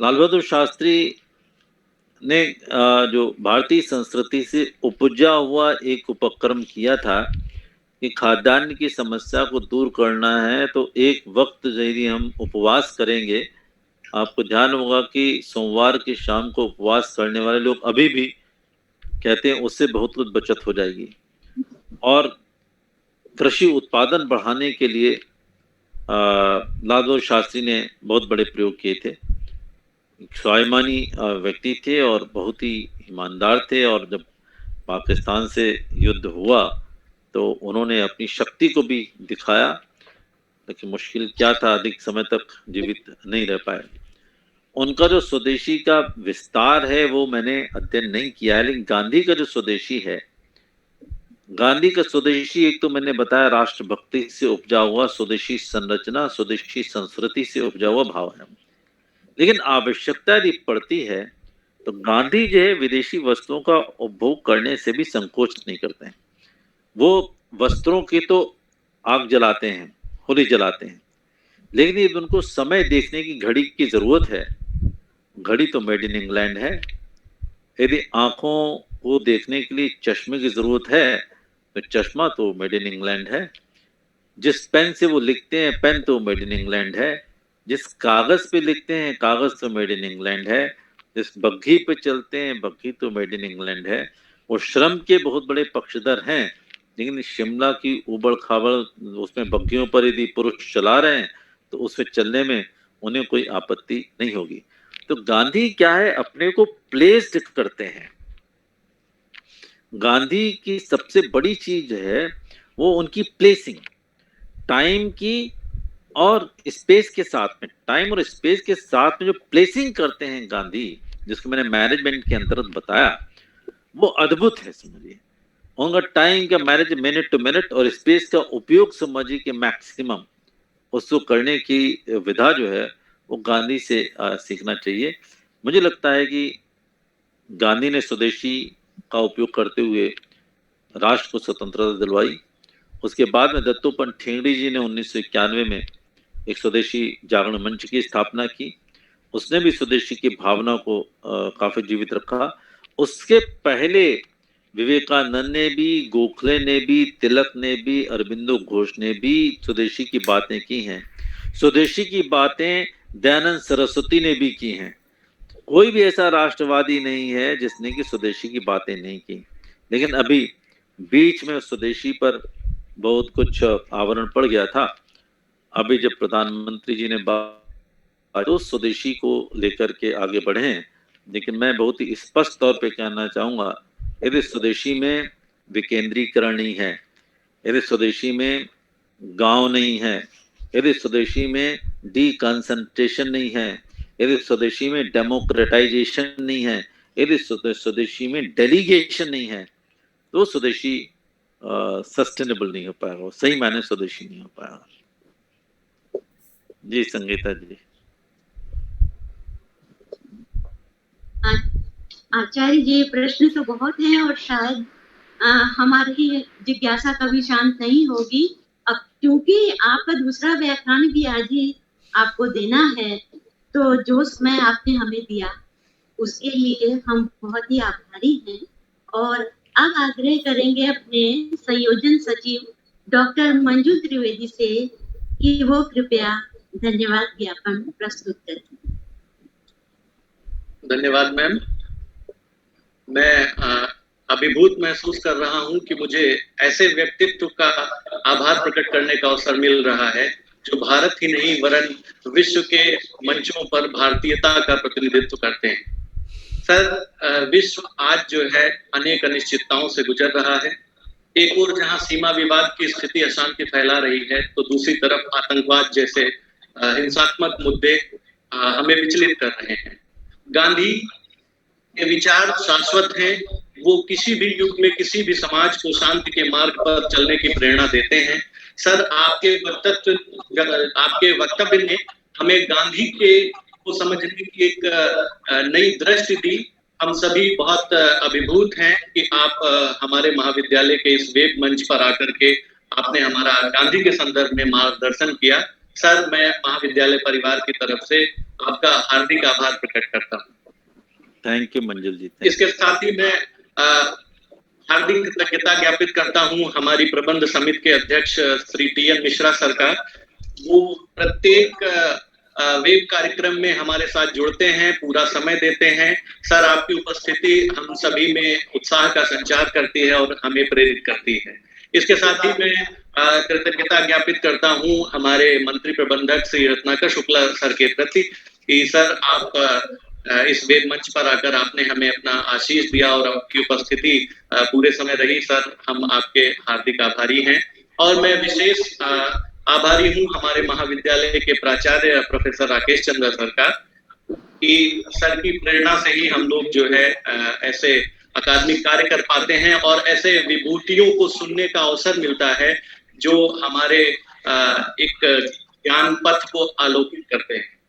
लाल बहादुर शास्त्री ने जो भारतीय संस्कृति से उपजा हुआ एक उपक्रम किया था कि खाद्यान्न की समस्या को दूर करना है तो एक वक्त यदि हम उपवास करेंगे, आपको ध्यान होगा कि सोमवार की शाम को उपवास करने वाले लोग अभी भी कहते हैं उससे बहुत कुछ बचत हो जाएगी। और कृषि उत्पादन बढ़ाने के लिए लाल बहादुर शास्त्री ने बहुत बड़े प्रयोग किए थे। स्वाभिमानी व्यक्ति थे और बहुत ही ईमानदार थे, और जब पाकिस्तान से युद्ध हुआ तो उन्होंने अपनी शक्ति को भी दिखाया, लेकिन मुश्किल क्या था, अधिक समय तक जीवित नहीं रह पाए। उनका जो स्वदेशी का विस्तार है वो मैंने अध्ययन नहीं किया है, लेकिन गांधी का जो स्वदेशी है, गांधी का स्वदेशी एक तो मैंने बताया राष्ट्रभक्ति से उपजा हुआ स्वदेशी संरचना, स्वदेशी संस्कृति से उपजा हुआ भाव है। लेकिन आवश्यकता यदि पड़ती है तो गांधी जो है विदेशी वस्त्रों का उपभोग करने से भी संकोच नहीं करते हैं। वो वस्त्रों की तो आग जलाते हैं, होली जलाते हैं, लेकिन यदि उनको समय देखने की घड़ी की जरूरत है, घड़ी तो मेड इन इंग्लैंड है। यदि आंखों को देखने के लिए चश्मे की जरूरत है तो चश्मा तो मेड इन इंग्लैंड है। जिस पेन से वो लिखते हैं, पेन तो मेड इन इंग्लैंड है। जिस कागज पे लिखते हैं, कागज तो मेड इन इंग्लैंड है। जिस बग्घी पे चलते हैं, बग्घी तो मेड इन इंग्लैंड है। वो श्रम के बहुत बड़े पक्षधर हैं, लेकिन शिमला की उबड़ खाबड़ उसमें बग्घियों पर यदि पुरुष चला रहे हैं तो उसमें चलने में उन्हें कोई आपत्ति नहीं होगी। तो गांधी क्या है, अपने को प्लेस्ड करते हैं। गांधी की सबसे बड़ी चीज है वो उनकी प्लेसिंग, टाइम की और स्पेस के साथ में, टाइम और स्पेस के साथ में जो प्लेसिंग करते हैं गांधी, जिसको मैंने मैनेजमेंट के अंतर्गत बताया, वो अद्भुत है। समझिए उनका टाइम का मैनेज मिनट टू मिनट और स्पेस का उपयोग समझिए कि मैक्सिमम, उसको करने की विधा जो है वो गांधी से सीखना चाहिए। मुझे लगता है कि गांधी ने स्वदेशी का उपयोग करते हुए राष्ट्र को स्वतंत्रता दिलवाई। उसके बाद में दत्तोपंत ठेंगड़ी जी ने 1991 में एक स्वदेशी जागरण मंच की स्थापना की। उसने भी स्वदेशी की भावना को काफी जीवित रखा। उसके पहले विवेकानंद ने भी, गोखले ने भी, तिलक ने भी, अरबिंदो घोष ने भी स्वदेशी की बातें की हैं। स्वदेशी की बातें दयानंद सरस्वती ने भी की हैं। कोई भी ऐसा राष्ट्रवादी नहीं है जिसने कि स्वदेशी की बातें नहीं की। लेकिन अभी बीच में स्वदेशी पर बहुत कुछ आवरण पड़ गया था। अभी जब प्रधानमंत्री जी ने बात तो स्वदेशी को लेकर के आगे बढ़े हैं, लेकिन मैं बहुत ही स्पष्ट तौर पे कहना चाहूँगा, यदि स्वदेशी में विकेंद्रीकरण नहीं है, यदि स्वदेशी में गांव नहीं है, यदि स्वदेशी में डीकंसंट्रेशन नहीं है, यदि स्वदेशी में डेमोक्रेटाइजेशन नहीं है, यदि स्वदेशी में डेलीगेशन नहीं है, तो स्वदेशी सस्टेनेबल नहीं हो पाएगा, सही मायने स्वदेशी नहीं हो पाएगा। जी संगीता जी। आचार्य जी, प्रश्न तो बहुत हैं और शायद हमारी जिज्ञासा कभी शांत नहीं होगी। अब क्योंकि आपका दूसरा व्याख्यान भी आज ही आपको देना है, तो जो समय आपने हमें दिया उसके लिए हम बहुत ही आभारी हैं। और अब आग्रह करेंगे अपने संयोजन सचिव डॉक्टर मंजू त्रिवेदी से कि वो कृपया धन्यवाद ज्ञापन प्रस्तुत करें। धन्यवाद मैम। मैं अभिभूत महसूस कर रहा हूं कि मुझे ऐसे व्यक्तित्व का आभार प्रकट करने का अवसर मिल रहा है जो भारत ही नहीं वरन विश्व के मंचों पर भारतीयता का प्रतिनिधित्व करते हैं। सर, विश्व आज जो है अनेक अनिश्चितताओं से गुजर रहा है। एक ओर जहां सीमा विवाद की स्थिति अशांति फैला रही है, तो दूसरी तरफ आतंकवाद जैसे हिंसात्मक मुद्दे हमें विचलित कर रहे हैं। गांधी के विचार शाश्वत हैं। वो किसी भी युग में किसी भी समाज को शांति के मार्ग पर चलने की प्रेरणा देते हैं। सर, आपके वक्तव्य ने हमें गांधी के को समझने की एक नई दृष्टि दी। हम सभी बहुत अभिभूत हैं कि आप हमारे महाविद्यालय के इस वेब मंच पर आकर के आपने हमारा गांधी के संदर्भ में मार्गदर्शन किया। सर, मैं महाविद्यालय परिवार की तरफ से आपका हार्दिक आभार प्रकट करता हूँ। थैंक यू मंजुल जी। इसके साथ ही मैं हार्दिक कृतज्ञता ज्ञापित करता हूँ हमारी प्रबंध समिति के अध्यक्ष श्री टी.एन. मिश्रा सर का। वो प्रत्येक वेब कार्यक्रम में हमारे साथ जुड़ते हैं, पूरा समय देते हैं। सर, आपकी उपस्थिति हम सभी में उत्साह का संचार करती है और हमें प्रेरित करती है। इसके साथ ही मैं कृतज्ञता ज्ञापित करता हूँ हमारे मंत्री प्रबंधक श्री रत्नाकर शुक्ला सर के प्रति कि सर, आप इस वेब मंच पर आकर आपने हमें अपना आशीष दिया और आपकी उपस्थिति पूरे समय रही। सर, हम आपके हार्दिक आभारी हैं। और मैं विशेष आभारी हूँ हमारे महाविद्यालय के प्राचार्य प्रोफेसर राकेश चंद्र सर का कि सर की प्रेरणा से ही हम लोग जो है ऐसे अकादमिक कार्य कर पाते हैं और ऐसे विभूतियों को सुनने का अवसर मिलता है जो हमारे एक ज्ञान पथ को आलोकित करते हैं।